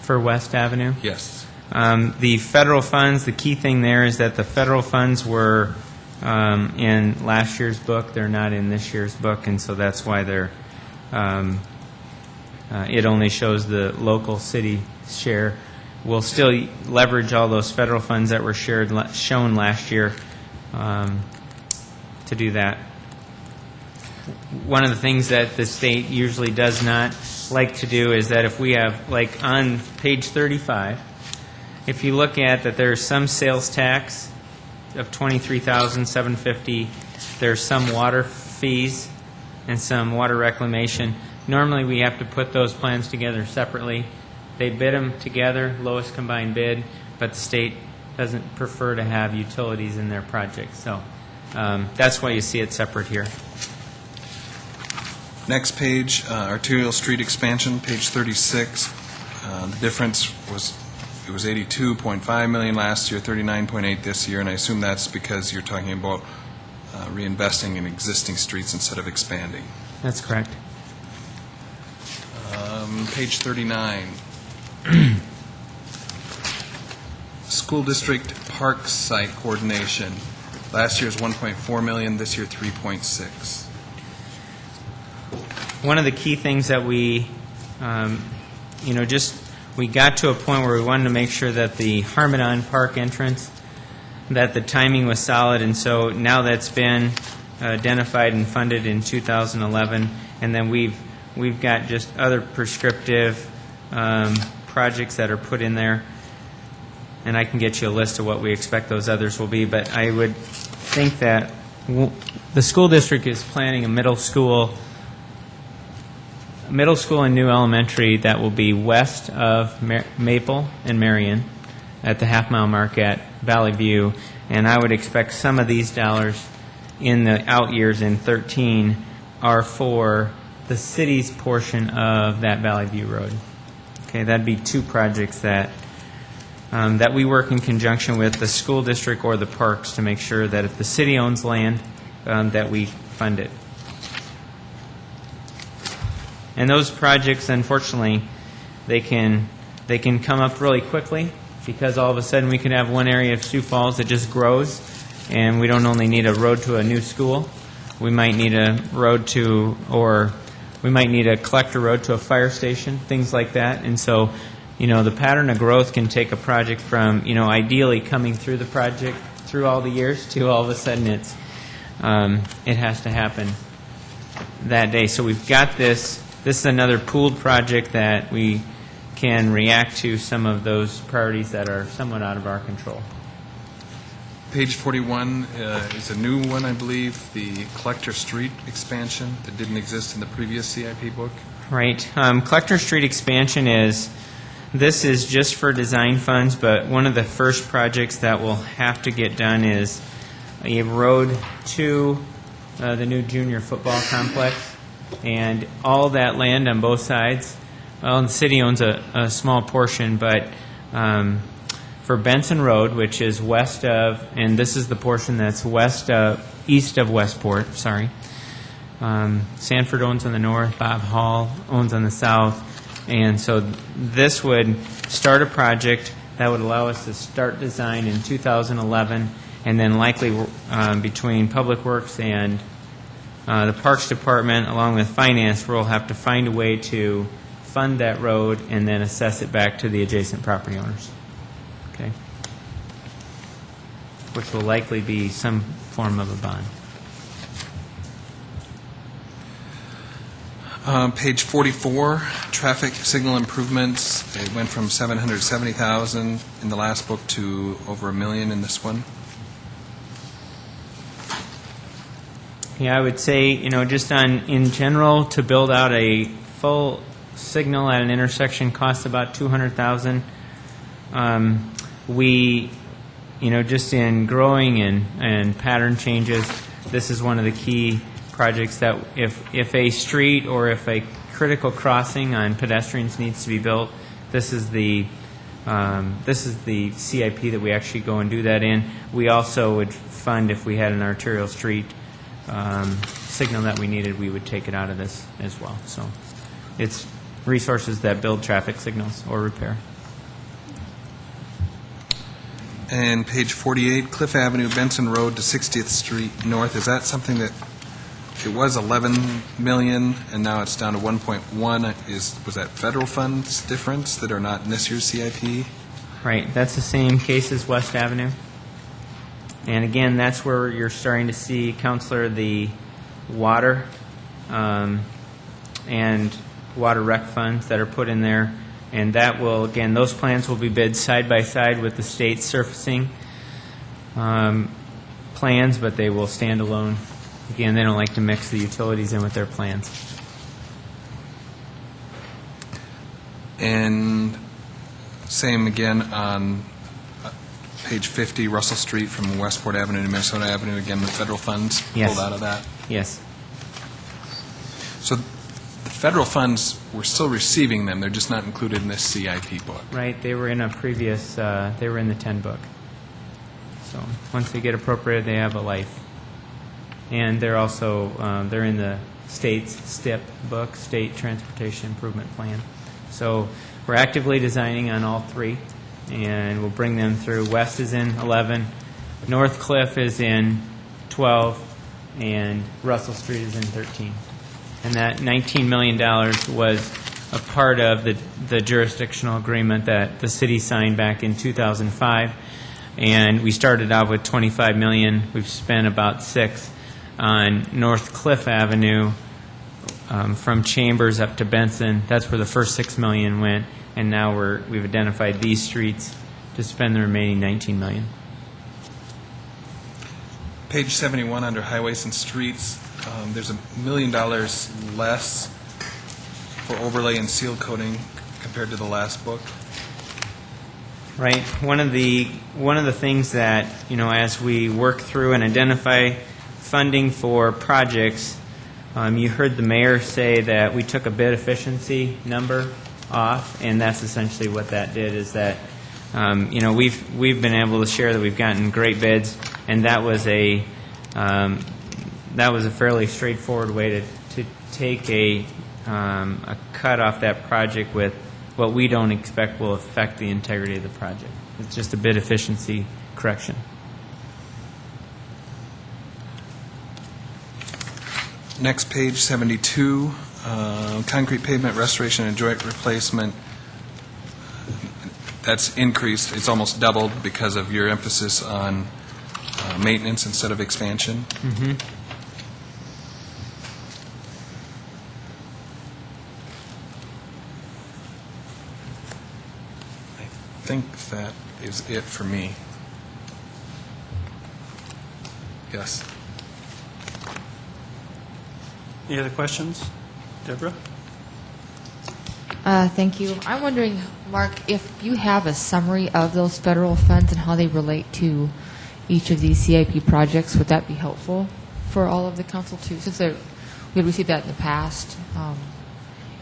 For West Avenue? Yes. The federal funds, the key thing there is that the federal funds were in last year's book. They're not in this year's book, and so that's why they're. It only shows the local city share. We'll still leverage all those federal funds that were shown last year to do that. One of the things that the state usually does not like to do is that if we have, like on page 35, if you look at that, there's some sales tax of $23,750. There's some water fees and some water reclamation. Normally, we have to put those plans together separately. They bid them together, lowest combined bid, but the state doesn't prefer to have utilities in their projects. So that's why you see it separate here. Next page, arterial street expansion, page 36. The difference was, it was 82.5 million last year, 39.8 this year, and I assume that's because you're talking about reinvesting in existing streets instead of expanding. That's correct. Page 39. School district park site coordination. Last year's 1.4 million, this year 3.6. One of the key things that we, we got to a point where we wanted to make sure that the Harmadon Park entrance, that the timing was solid, and so now that's been identified and funded in 2011, and then we've got just other prescriptive projects that are put in there, and I can get you a list of what we expect those others will be, but I would think that the school district is planning a middle school and new elementary that will be west of Maple and Marion at the half-mile mark at Valley View, and I would expect some of these dollars in the out years in 13 are for the city's portion of that Valley View Road. Okay, that'd be two projects that that we work in conjunction with the school district or the parks to make sure that if the city owns land, that we fund it. And those projects, unfortunately, they can come up really quickly because all of a sudden we can have one area of Sioux Falls that just grows, and we don't only need a road to a new school. We might need a road to, or we might need a collector road to a fire station, things like that. And so, the pattern of growth can take a project from, ideally coming through the project through all the years to all of a sudden it has to happen that day. So we've got this. This is another pooled project that we can react to some of those priorities that are somewhat out of our control. Page 41 is a new one, I believe, the Collector Street expansion that didn't exist in the previous CIP book. Right. Collector Street expansion this is just for design funds, but one of the first projects that will have to get done is a road to the new junior football complex. And all that land on both sides, well, the city owns a small portion, but for Benson Road, which is west of, and this is the portion that's east of Westport, sorry. Sanford owns on the north, Bob Hall owns on the south, and so this would start a project that would allow us to start design in 2011, and then likely between Public Works and the Parks Department, along with Finance, we'll have to find a way to fund that road and then assess it back to the adjacent property owners. Okay? Which will likely be some form of a bond. Page 44, traffic signal improvements. It went from 770,000 in the last book to over $1 million in this one. Yeah, I would say, just in general, to build out a full signal at an intersection costs about $200,000. We, just in growing and pattern changes, this is one of the key projects that if a street or if a critical crossing on pedestrians needs to be built, this is the CIP that we actually go and do that in. We also would fund if we had an arterial street signal that we needed, we would take it out of this as well. So it's resources that build traffic signals or repair. And page 48, Cliff Avenue, Benson Road to 60th Street North. Is that something that it was 11 million and now it's down to 1.1? Was that federal funds difference that are not in this year's CIP? Right. That's the same case as West Avenue. And again, that's where you're starting to see, Counselor, the water and water rec funds that are put in there. And that will, again, those plans will be bid side by side with the state surfacing plans, but they will stand alone. Again, they don't like to mix the utilities in with their plans. And same again on page 50, Russell Street from Westport Avenue to Minnesota Avenue. Again, the federal funds Yes. pulled out of that. Yes. So the federal funds, we're still receiving them. They're just not included in this CIP book. Right, they were in a previous, they were in the 10 book. So once they get appropriated, they have a life. And they're also, they're in the state's STIP book, State Transportation Improvement Plan. So we're actively designing on all three, and we'll bring them through. West is in 11, North Cliff is in 12, and Russell Street is in 13. And that $19 million was a part of the jurisdictional agreement that the city signed back in 2005. And we started out with $25 million. We've spent about $6 million on North Cliff Avenue from Chambers up to Benson. That's where the first $6 million went. And now we've identified these streets to spend the remaining $19 million. Page 71 under highways and streets, there's $1 million less for overlay and seal coating compared to the last book. Right. One of the things that, as we work through and identify funding for projects, you heard the mayor say that we took a bid efficiency number off, and that's essentially what that did. Is that we've been able to share that we've gotten great bids, and that was a fairly straightforward way to take a cut off that project with what we don't expect will affect the integrity of the project. It's just a bid efficiency correction. Next, page 72, concrete pavement restoration and joint replacement. That's increased. It's almost doubled because of your emphasis on maintenance instead of expansion. Mm-hmm. I think that is it for me. Yes. Any other questions? Deborah? Thank you. I'm wondering, Mark, if you have a summary of those federal funds and how they relate to each of these CIP projects, would that be helpful for all of the council too? Since we had received that in the past, and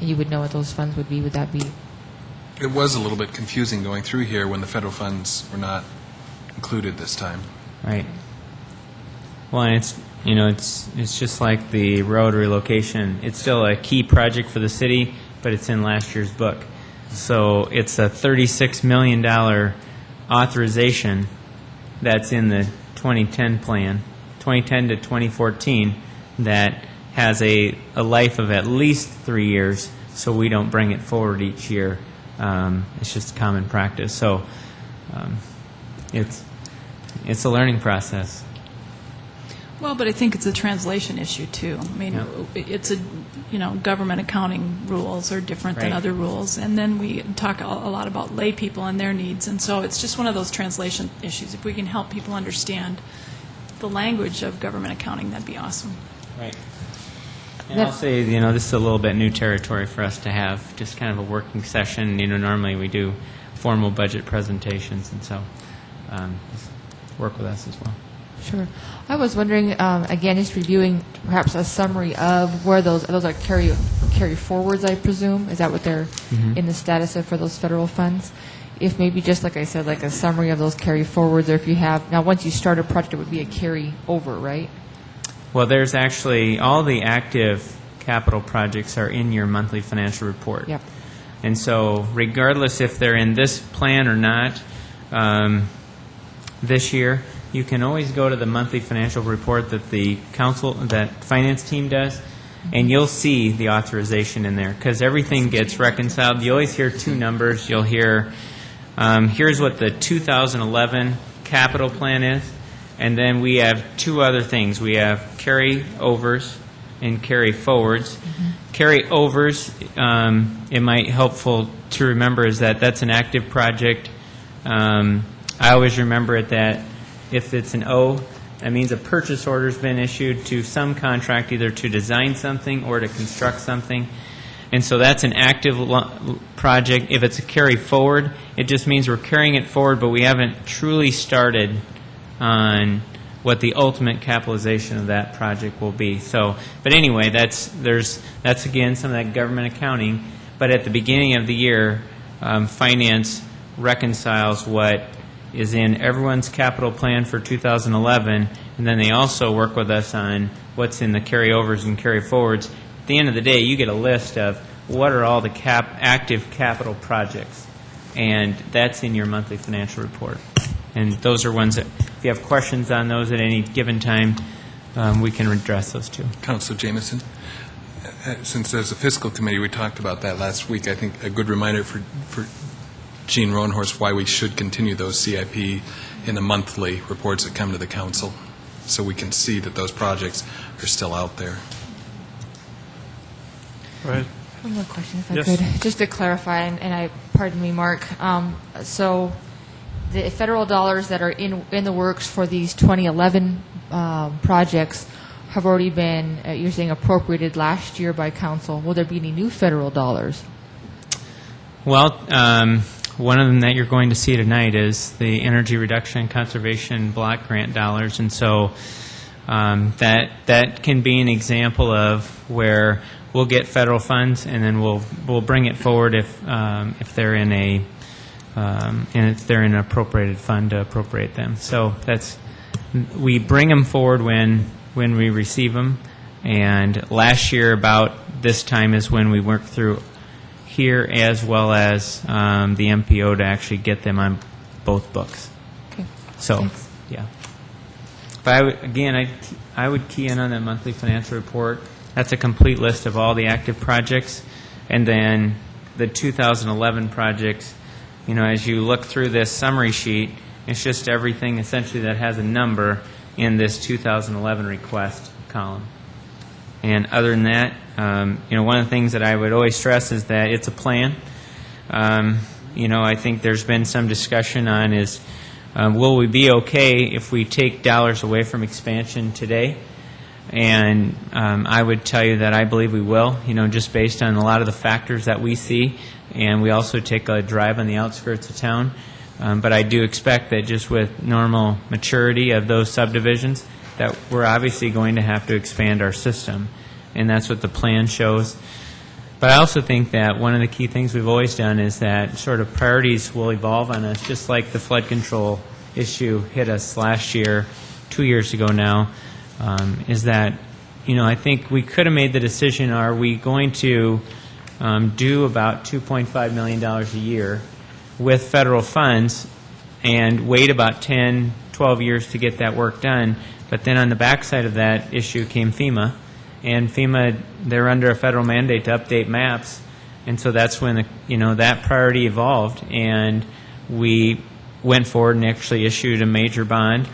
you would know what those funds would be, would that be? It was a little bit confusing going through here when the federal funds were not included this time. Right. Well, and it's just like the road relocation. It's still a key project for the city, but it's in last year's book. So it's a $36 million authorization that's in the 2010 plan, 2010 to 2014, that has a life of at least 3 years, so we don't bring it forward each year. It's just common practice. So it's a learning process. Well, but I think it's a translation issue, too. I mean, it's government accounting rules are different than Right. other rules. And then we talk a lot about lay people and their needs. And so it's just one of those translation issues. If we can help people understand the language of government accounting, that'd be awesome. Right. And I'll say, this is a little bit new territory for us to have, just kind of a working session. Normally we do formal budget presentations, and so just work with us as well. Sure. I was wondering, again, just reviewing perhaps a summary of where those are carry forwards, I presume. Is that what they're in the status of for those federal funds? If maybe just like I said, like a summary of those carry forwards, or if you have now once you start a project, it would be a carry over, right? Well, there's actually all the active capital projects are in your monthly financial report. Yep. And so regardless if they're in this plan or not this year, you can always go to the monthly financial report that the finance team does, and you'll see the authorization in there because everything gets reconciled. You always hear two numbers. You'll hear, here's what the 2011 capital plan is, and then we have two other things. We have carry overs and carry forwards. Carryovers, it might helpful to remember is that that's an active project. I always remember it that if it's an O, that means a purchase order's been issued to some contract either to design something or to construct something. And so that's an active project. If it's a carry forward, it just means we're carrying it forward, but we haven't truly started on what the ultimate capitalization of that project will be. So, but anyway, that's again some of that government accounting. But at the beginning of the year, finance reconciles what is in everyone's capital plan for 2011, and then they also work with us on what's in the carryovers and carry forwards. At the end of the day, you get a list of what are all the active capital projects, and that's in your monthly financial report. And those are ones that, if you have questions on those at any given time, we can address those too. Councilor Jameson, since there's a fiscal committee, we talked about that last week. I think a good reminder for Gene Roanhorse why we should continue those CIP in the monthly reports that come to the council, so we can see that those projects are still out there. Right. One more question, if I Yes. could. Just to clarify, and pardon me, Mark. So the federal dollars that are in the works for these 2011 projects have already been, you're saying, appropriated last year by council. Will there be any new federal dollars? Well, one of them that you're going to see tonight is the Energy Reduction and Conservation Block Grant dollars, and so that can be an example of where we'll get federal funds, and then we'll bring it forward if they're in a and if they're in an appropriated fund to appropriate them. So we bring them forward when we receive them, and last year about this time is when we worked through here as well as the MPO to actually get them on both books. Okay. So, Thanks. yeah. But I would key in on that monthly financial report. That's a complete list of all the active projects. And then the 2011 projects, as you look through this summary sheet, it's just everything essentially that has a number in this 2011 request column. And other than that, one of the things that I would always stress is that it's a plan. I think there's been some discussion on is, will we be okay if we take dollars away from expansion today? And I would tell you that I believe we will, just based on a lot of the factors that we see. And we also take a drive on the outskirts of town. But I do expect that just with normal maturity of those subdivisions, that we're obviously going to have to expand our system. And that's what the plan shows. But I also think that one of the key things we've always done is that sort of priorities will evolve on us, just like the flood control issue hit us last year, 2 years ago now, is that, I think we could have made the decision, are we going to do about $2.5 million a year with federal funds and wait about 10, 12 years to get that work done? But then on the backside of that issue came FEMA, and FEMA, they're under a federal mandate to update maps, and so that's when that priority evolved, and we went forward and actually issued a major bond,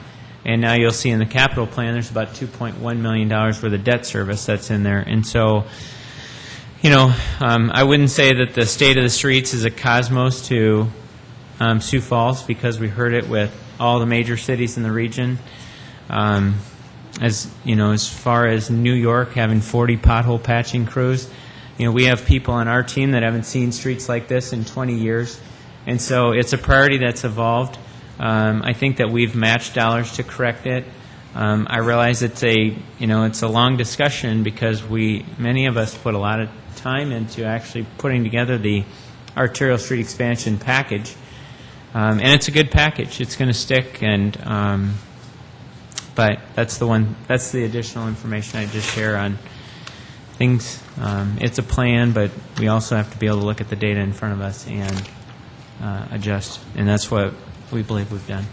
and now you'll see in the capital plan there's about $2.1 million worth of debt service that's in there, and so I wouldn't say that the state of the streets is a cosmos to Sioux Falls, because we heard it with all the major cities in the region. As far as New York having 40 pothole patching crews, we have people on our team that haven't seen streets like this in 20 years, and so it's a priority that's evolved. I think that we've matched dollars to correct it. I realize it's a long discussion, because many of us put a lot of time into actually putting together the arterial street expansion package, and it's a good package. It's going to stick, and but that's the additional information I just share on things. It's a plan, but we also have to be able to look at the data in front of us and adjust, and that's what we believe we've done.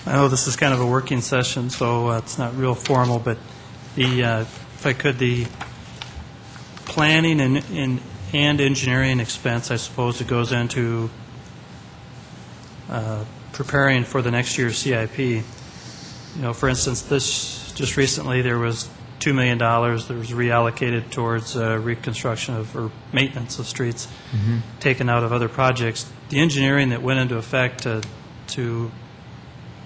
I know this is kind of a working session, so it's not real formal, but if I could, the planning and engineering expense, I suppose it goes into preparing for the next year's CIP. For instance, just recently, there was $2 million that was reallocated towards reconstruction or maintenance of streets, taken out of other projects. The engineering that went into effect to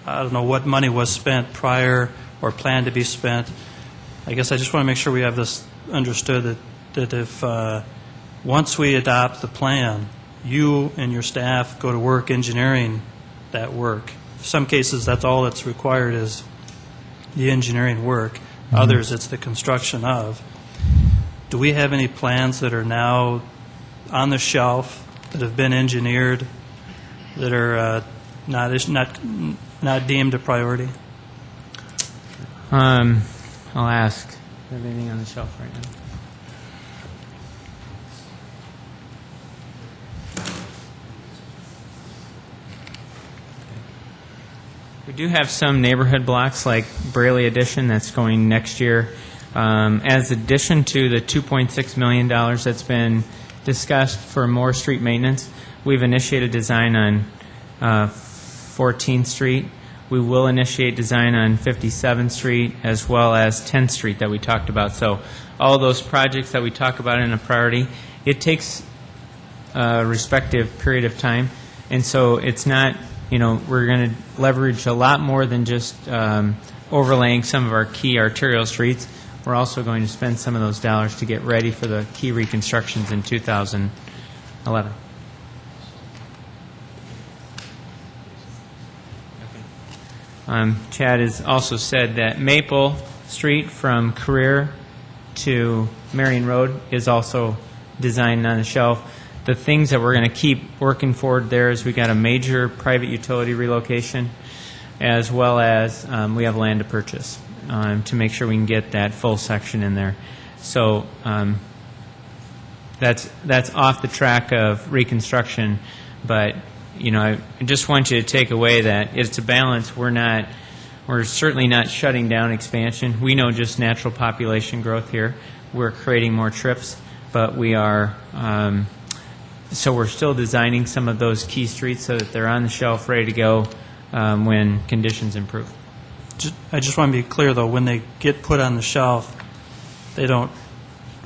I don't know what money was spent prior or planned to be spent. I guess I just want to make sure we have this understood that if once we adopt the plan, you and your staff go to work engineering that work. In some cases, that's all that's required is the engineering work. Others, it's the construction of. Do we have any plans that are now on the shelf that have been engineered that are not deemed a priority? I'll ask. Do you have anything on the shelf right now? We do have some neighborhood blocks like Braley Addition that's going next year. As addition to the $2.6 million that's been discussed for more street maintenance, we've initiated design on 14th Street. We will initiate design on 57th Street as well as 10th Street that we talked about. So all those projects that we talk about in a priority, it takes a respective period of time. And so it's not, we're going to leverage a lot more than just overlaying some of our key arterial streets. We're also going to spend some of those dollars to get ready for the key reconstructions in 2011. Chad has also said that Maple Street from Career to Marion Road is also designed on the shelf. The things that we're going to keep working forward there is we got a major private utility relocation, as well as we have land to purchase to make sure we can get that full section in there. So that's off the track of reconstruction, but I just want you to take away that it's a balance. We're certainly not shutting down expansion. We know just natural population growth here. We're creating more trips, but we are. So we're still designing some of those key streets so that they're on the shelf, ready to go when conditions improve. I just want to be clear, though, when they get put on the shelf, they don't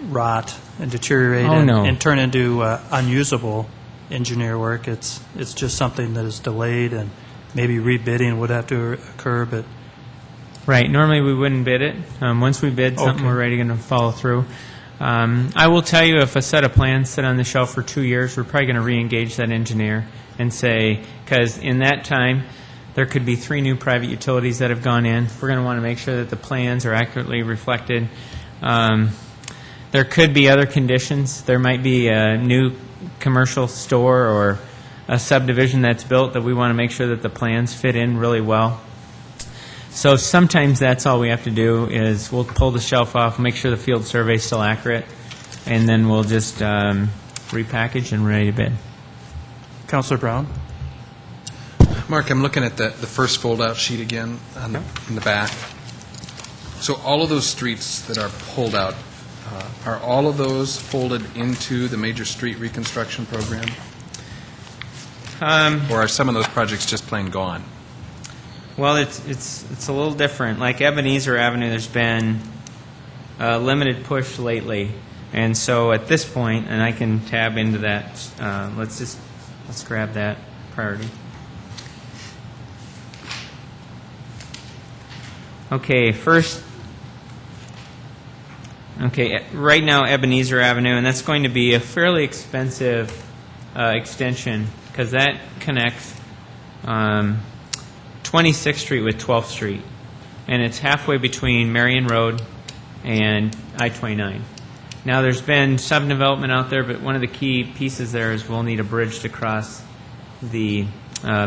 rot and deteriorate and turn into unusable engineer work. It's just something that is delayed, and maybe rebidding would have to occur. But right, normally we wouldn't bid it. Once we bid something, we're ready to follow through. I will tell you, if a set of plans sit on the shelf for 2 years, we're probably going to re-engage that engineer and say, because in that time, there could be 3 new private utilities that have gone in. We're going to want to make sure that the plans are accurately reflected. There could be other conditions. There might be a new commercial store or a subdivision that's built that we want to make sure that the plans fit in really well. So sometimes that's all we have to do is we'll pull the shelf off, make sure the field survey is still accurate, and then we'll just repackage and ready to bid. Councilor Brown? Mark, I'm looking at the first fold-out sheet again in the back. So all of those streets that are pulled out, are all of those folded into the major street reconstruction program? Or are some of those projects just plain gone? Well, it's a little different. Like Ebenezer Avenue, there's been a limited push lately, and so at this point, and I can tab into that. Let's grab that priority. Okay, first. Okay, right now Ebenezer Avenue, and that's going to be a fairly expensive extension because that connects 26th Street with 12th Street, and it's halfway between Marion Road and I-29. Now, there's been some development out there, but one of the key pieces there is we'll need a bridge to cross the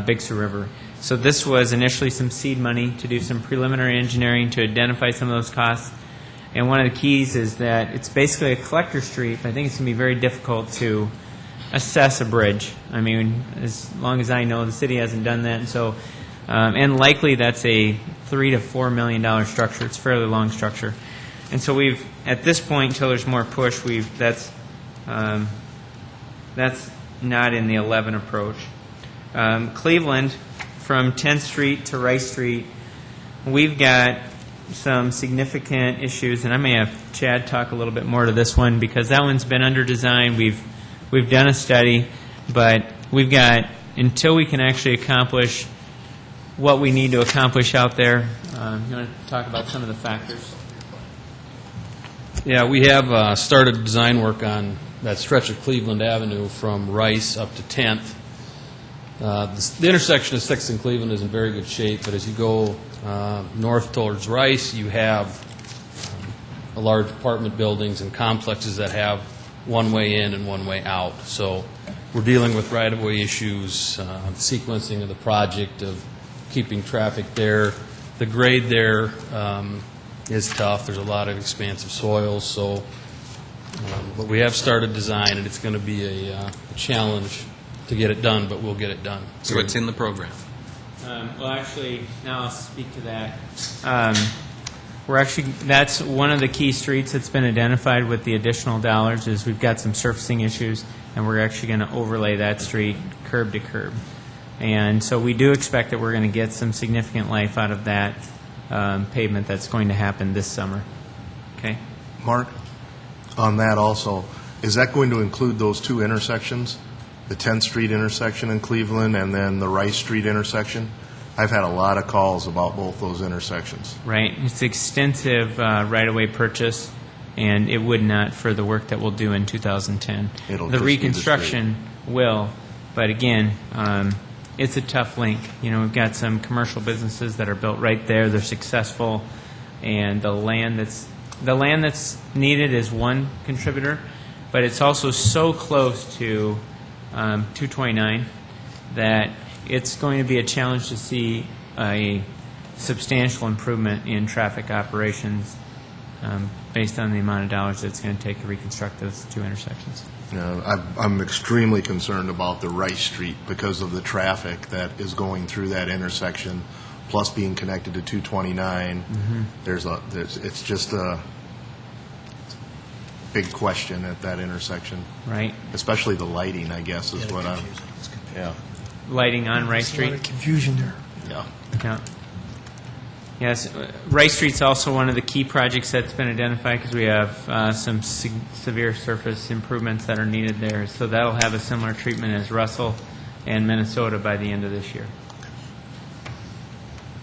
Big Sioux River. So this was initially some seed money to do some preliminary engineering to identify some of those costs. And one of the keys is that it's basically a collector street, but I think it's going to be very difficult to assess a bridge. I mean, as long as I know, the city hasn't done that. And so, and likely that's a $3 to $4 million structure. It's a fairly long structure. And so we've, at this point, until there's more push, that's not in the 11 approach. Cleveland, from 10th Street to Rice Street, we've got some significant issues, and I may have Chad talk a little bit more to this one because that one's been under design. We've done a study, but we've got, until we can actually accomplish what we need to accomplish out there. You want to talk about some of the factors? Yeah, we have started design work on that stretch of Cleveland Avenue from Rice up to 10th. The intersection of 6th and Cleveland is in very good shape, but as you go north towards Rice, you have large apartment buildings and complexes that have one way in and one way out. So we're dealing with right-of-way issues, sequencing of the project, of keeping traffic there. The grade there is tough. There's a lot of expansive soils, so but we have started design, and it's going to be a challenge to get it done, but we'll get it done. So it's in the program. Well, actually, now I'll speak to that. That's one of the key streets that's been identified with the additional dollars is we've got some surfacing issues, and we're actually going to overlay that street curb to curb. And so we do expect that we're going to get some significant life out of that pavement that's going to happen this summer. Okay? Mark, on that also, is that going to include those two intersections, the 10th Street intersection in Cleveland and then the Rice Street intersection? I've had a lot of calls about both those intersections. Right. It's extensive right-of-way purchase, and it would not for the work that we'll do in 2010. It'll The just be the reconstruction will, but again, it's a tough link. You know, we've got some commercial businesses that are built right there. They're successful, and the land that's needed is one contributor, but it's also so close to 229 that it's going to be a challenge to see a substantial improvement in traffic operations based on the amount of dollars that it's going to take to reconstruct those two intersections. I'm extremely concerned about the Rice Street because of the traffic that is going through that intersection, plus being connected to 229. It's just a big question at that intersection. Right. Especially the lighting, I guess, is what I'm. Yeah. Lighting on Rice Street. There's a lot of confusion there. Yeah. Yeah. Yes, Rice Street's also one of the key projects that's been identified because we have some severe surface improvements that are needed there. So that'll have a similar treatment as Russell and Minnesota by the end of this year.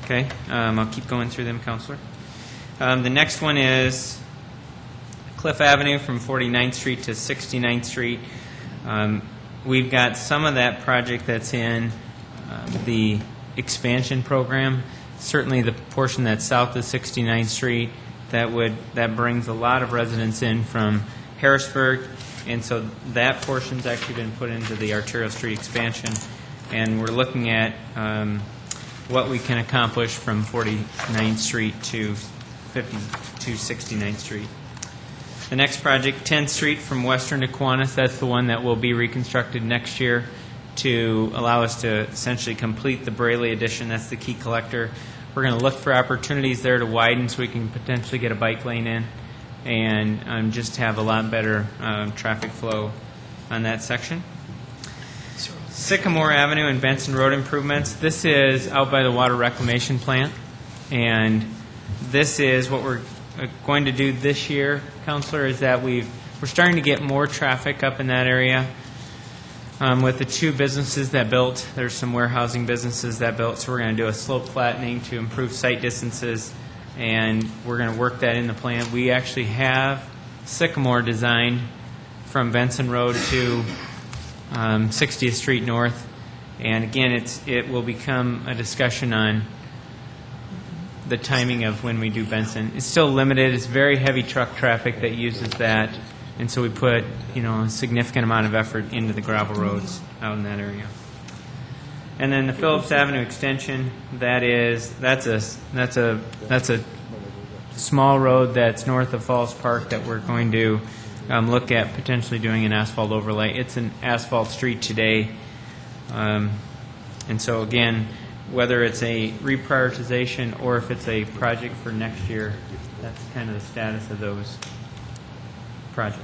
Okay, I'll keep going through them, Counselor. The next one is Cliff Avenue from 49th Street to 69th Street. We've got some of that project that's in the expansion program. Certainly the portion that's south of 69th Street, that brings a lot of residents in from Harrisburg, and so that portion's actually been put into the arterial street expansion, and we're looking at what we can accomplish from 49th Street to 69th Street. The next project, 10th Street from Western to Kiwanis, that's the one that will be reconstructed next year to allow us to essentially complete the Braley addition. That's the key collector. We're going to look for opportunities there to widen so we can potentially get a bike lane in and just have a lot better traffic flow on that section. Sycamore Avenue and Benson Road improvements. This is out by the water reclamation plant, and this is what we're going to do this year, Counselor, is that we're starting to get more traffic up in that area. With the two businesses that built, there's some warehousing businesses that built, so we're going to do a slope flattening to improve sight distances, and we're going to work that in the plan. We actually have Sycamore designed from Benson Road to 60th Street North, and again, it will become a discussion on the timing of when we do Benson. It's still limited. It's very heavy truck traffic that uses that. And so we put, a significant amount of effort into the gravel roads out in that area. And then the Phillips Avenue extension, that's a small road that's north of Falls Park that we're going to look at potentially doing an asphalt overlay. It's an asphalt street today. And so again, whether it's a reprioritization or if it's a project for next year, that's kind of the status of those projects.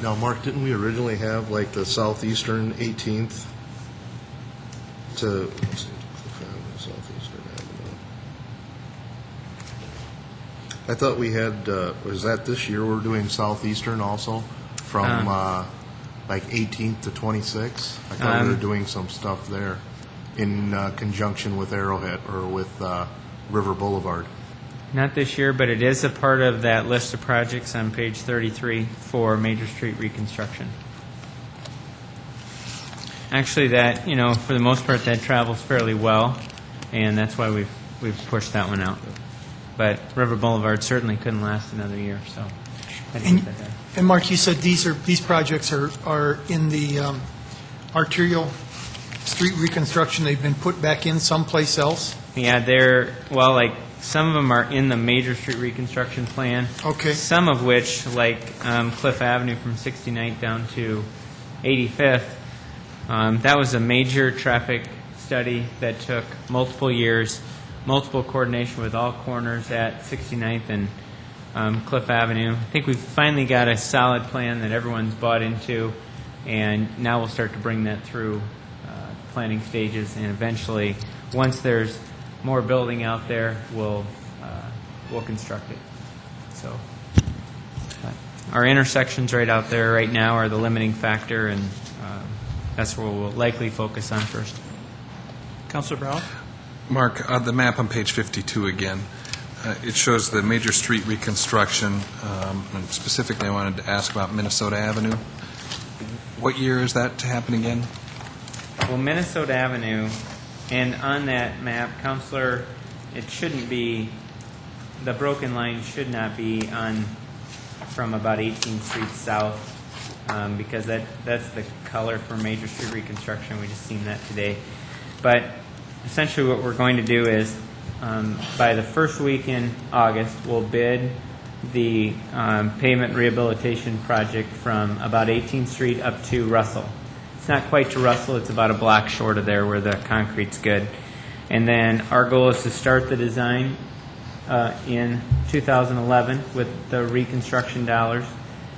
Now, Mark, didn't we originally have like the southeastern 18th to Southeastern Avenue. I thought we had, was that this year we're doing Southeastern also? From like 18th to 26th? I thought we were doing some stuff there in conjunction with Arrowhead or with River Boulevard. Not this year, but it is a part of that list of projects on page 33 for Major Street reconstruction. Actually, that, for the most part, that travels fairly well, and that's why we've pushed that one out. But River Boulevard certainly couldn't last another year, so I'd put that there. And Mark, you said these projects are in the arterial street reconstruction. They've been put back in someplace else? Yeah, some of them are in the Major Street reconstruction plan. Okay. Some of which, like Cliff Avenue from 69th down to 85th, that was a major traffic study that took multiple years, multiple coordination with all corners at 69th and Cliff Avenue. I think we've finally got a solid plan that everyone's bought into, and now we'll start to bring that through planning stages, and eventually, once there's more building out there, we'll construct it. So our intersections right out there right now are the limiting factor, and that's where we'll likely focus on first. Councilor Brown? Mark, the map on page 52 again, it shows the Major Street reconstruction, and specifically I wanted to ask about Minnesota Avenue. What year is that to happen again? Well, Minnesota Avenue, and on that map, Counselor, it shouldn't be, the broken line should not be on from about 18th Street south, because that's the color for Major Street reconstruction. We just seen that today. But essentially what we're going to do is by the first week in August, we'll bid the pavement rehabilitation project from about 18th Street up to Russell. It's not quite to Russell. It's about a block short of there where the concrete's good. And then our goal is to start the design in 2011 with the reconstruction dollars,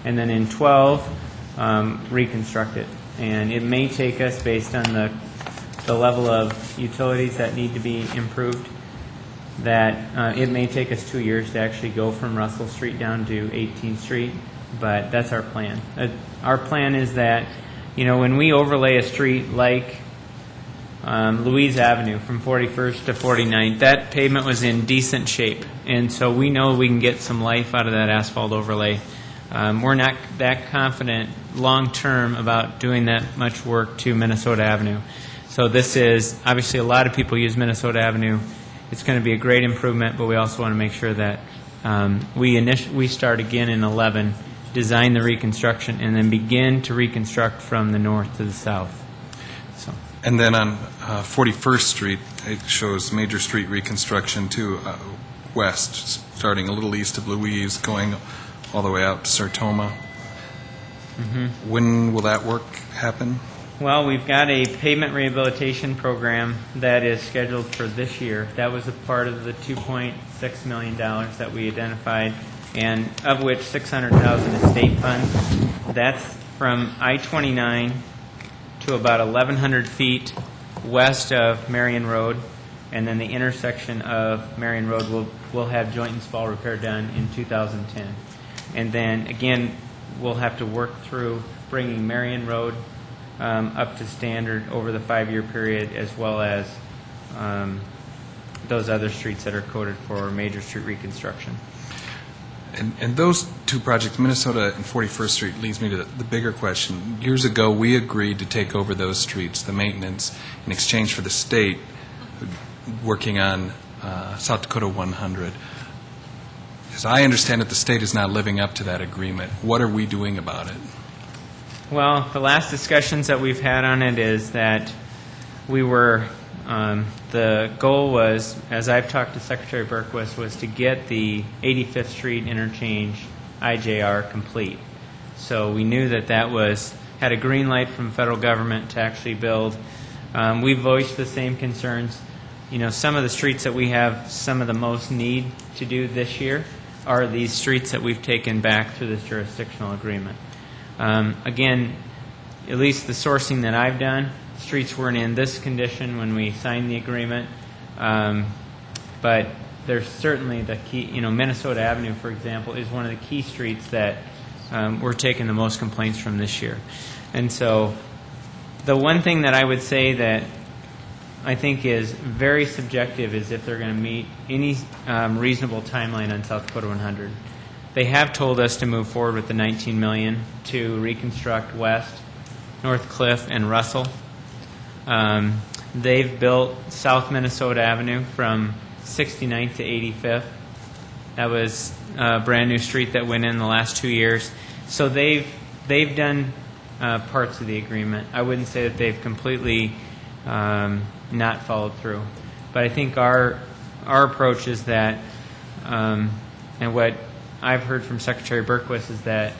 and then in 12 reconstruct it. And it may take us, based on the level of utilities that need to be improved, that it may take us 2 years to actually go from Russell Street down to 18th Street, but that's our plan. Our plan is that, when we overlay a street like Louise Avenue from 41st to 49th, that pavement was in decent shape, and so we know we can get some life out of that asphalt overlay. We're not that confident long-term about doing that much work to Minnesota Avenue. So this is, obviously a lot of people use Minnesota Avenue. It's going to be a great improvement, but we also want to make sure that we start again in 11, design the reconstruction, and then begin to reconstruct from the north to the south. So. And then on 41st Street, it shows Major Street reconstruction to west, starting a little east of Louise, going all the way out to Sartoma. Mm-hmm. When will that work happen? Well, we've got a pavement rehabilitation program that is scheduled for this year. That was a part of the $2.6 million that we identified, and of which $600,000 is state funds. That's from I-29 to about 1,100 feet west of Marion Road, and then the intersection of Marion Road will have joint and spall repair done in 2010. And then, again, we'll have to work through bringing Marion Road up to standard over the 5-year period, as well as those other streets that are coded for Major Street reconstruction. And those two projects, Minnesota and 41st Street, leads me to the bigger question. Years ago, we agreed to take over those streets, the maintenance, in exchange for the state working on South Dakota 100. As I understand it, the state is not living up to that agreement. What are we doing about it? Well, the last discussions that we've had on it is that we were, the goal was, as I've talked to Secretary Berquist, was to get the 85th Street interchange IJR complete. So we knew that had a green light from federal government to actually build. We voiced the same concerns. Some of the streets that we have some of the most need to do this year are these streets that we've taken back through this jurisdictional agreement. Again, at least the sourcing that I've done streets weren't in this condition when we signed the agreement, but there's certainly the key, Minnesota Avenue, for example, is one of the key streets that we're taking the most complaints from this year. And so the one thing that I would say that I think is very subjective is if they're going to meet any reasonable timeline on South Dakota 100. They have told us to move forward with the $19 million to reconstruct West, North Cliff, and Russell. They've built South Minnesota Avenue from 69th to 85th. That was a brand new street that went in the last 2 years. So they've done parts of the agreement. I wouldn't say that they've completely not followed through. But I think our approach is that, and what I've heard from Secretary Berquist is that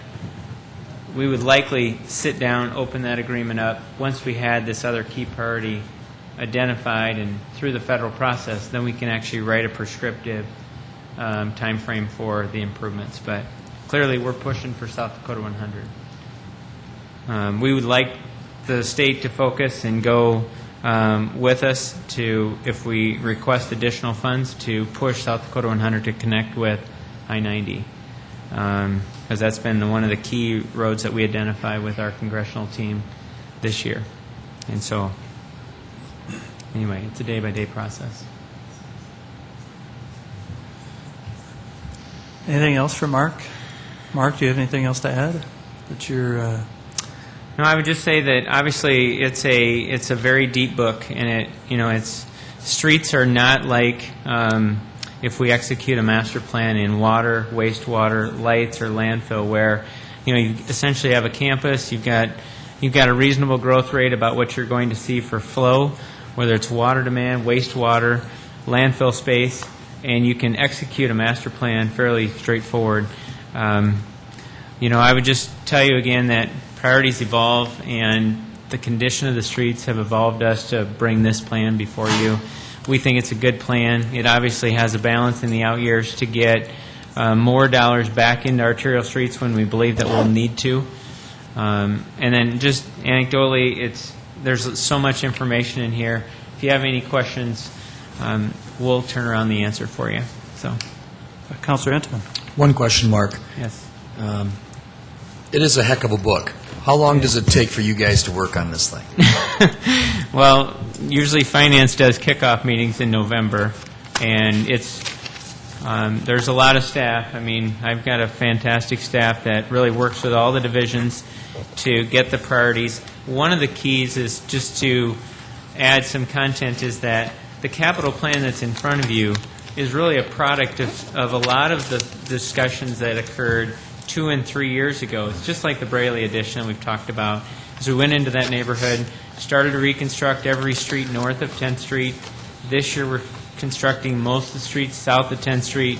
we would likely sit down, open that agreement up. Once we had this other key priority identified and through the federal process, then we can actually write a prescriptive time frame for the improvements. But clearly we're pushing for South Dakota 100. We would like the state to focus and go with us to, if we request additional funds, to push South Dakota 100 to connect with I-90. Because that's been one of the key roads that we identify with our congressional team this year. And so, anyway, it's a day-by-day process. Anything else for Mark? Mark, do you have anything else to add? That you're... No, I would just say that obviously it's a very deep book, and it's streets are not like if we execute a master plan in water, wastewater, lights, or landfill, where you essentially have a campus, you've got a reasonable growth rate about what you're going to see for flow, whether it's water demand, wastewater, landfill space, and you can execute a master plan fairly straightforward. I would just tell you again that priorities evolve, and the condition of the streets have evolved us to bring this plan before you. We think it's a good plan. It obviously has a balance in the out years to get more dollars back into arterial streets when we believe that we'll need to. And then just anecdotally, there's so much information in here. If you have any questions, we'll turn around the answer for you. So, Councilor Entman. One question, Mark. Yes. It is a heck of a book. How long does it take for you guys to work on this thing? Well, usually finance does kickoff meetings in November, and there's a lot of staff. I mean, I've got a fantastic staff that really works with all the divisions to get the priorities. One of the keys is just to add some content is that the capital plan that's in front of you is really a product of a lot of the discussions that occurred 2 and 3 years ago. It's just like the Braley edition that we've talked about. As we went into that neighborhood, started to reconstruct every street north of 10th Street. This year we're constructing most of the streets south of 10th Street,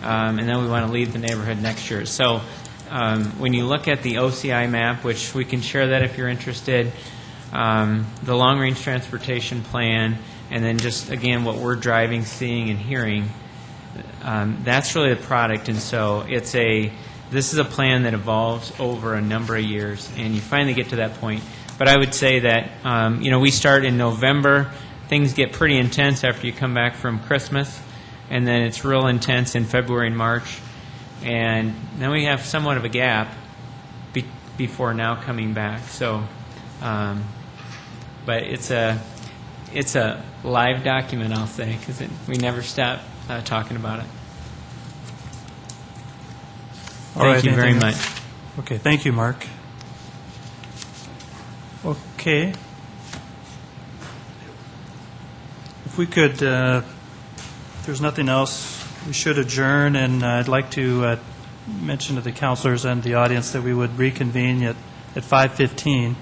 and then we want to leave the neighborhood next year. So when you look at the OCI map, which we can share that if you're interested, the long-range transportation plan, and then just, again, what we're driving, seeing, and hearing, that's really the product. And so this is a plan that evolves over a number of years, and you finally get to that point. But I would say that, we start in November. Things get pretty intense after you come back from Christmas, and then it's real intense in February and March. And then we have somewhat of a gap before now coming back. So, but it's a live document, I'll say, because we never stop talking about it. Thank you very much. Okay, thank you, Mark. Okay. If we could, if there's nothing else, we should adjourn, and I'd like to mention to the councilors and the audience that we would reconvene at 5:15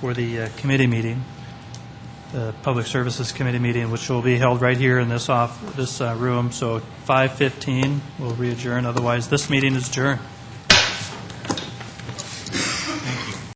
for the committee meeting, the Public Services Committee meeting, which will be held right here in this room. So 5:15, we'll re-adjourn. Otherwise, this meeting is adjourned.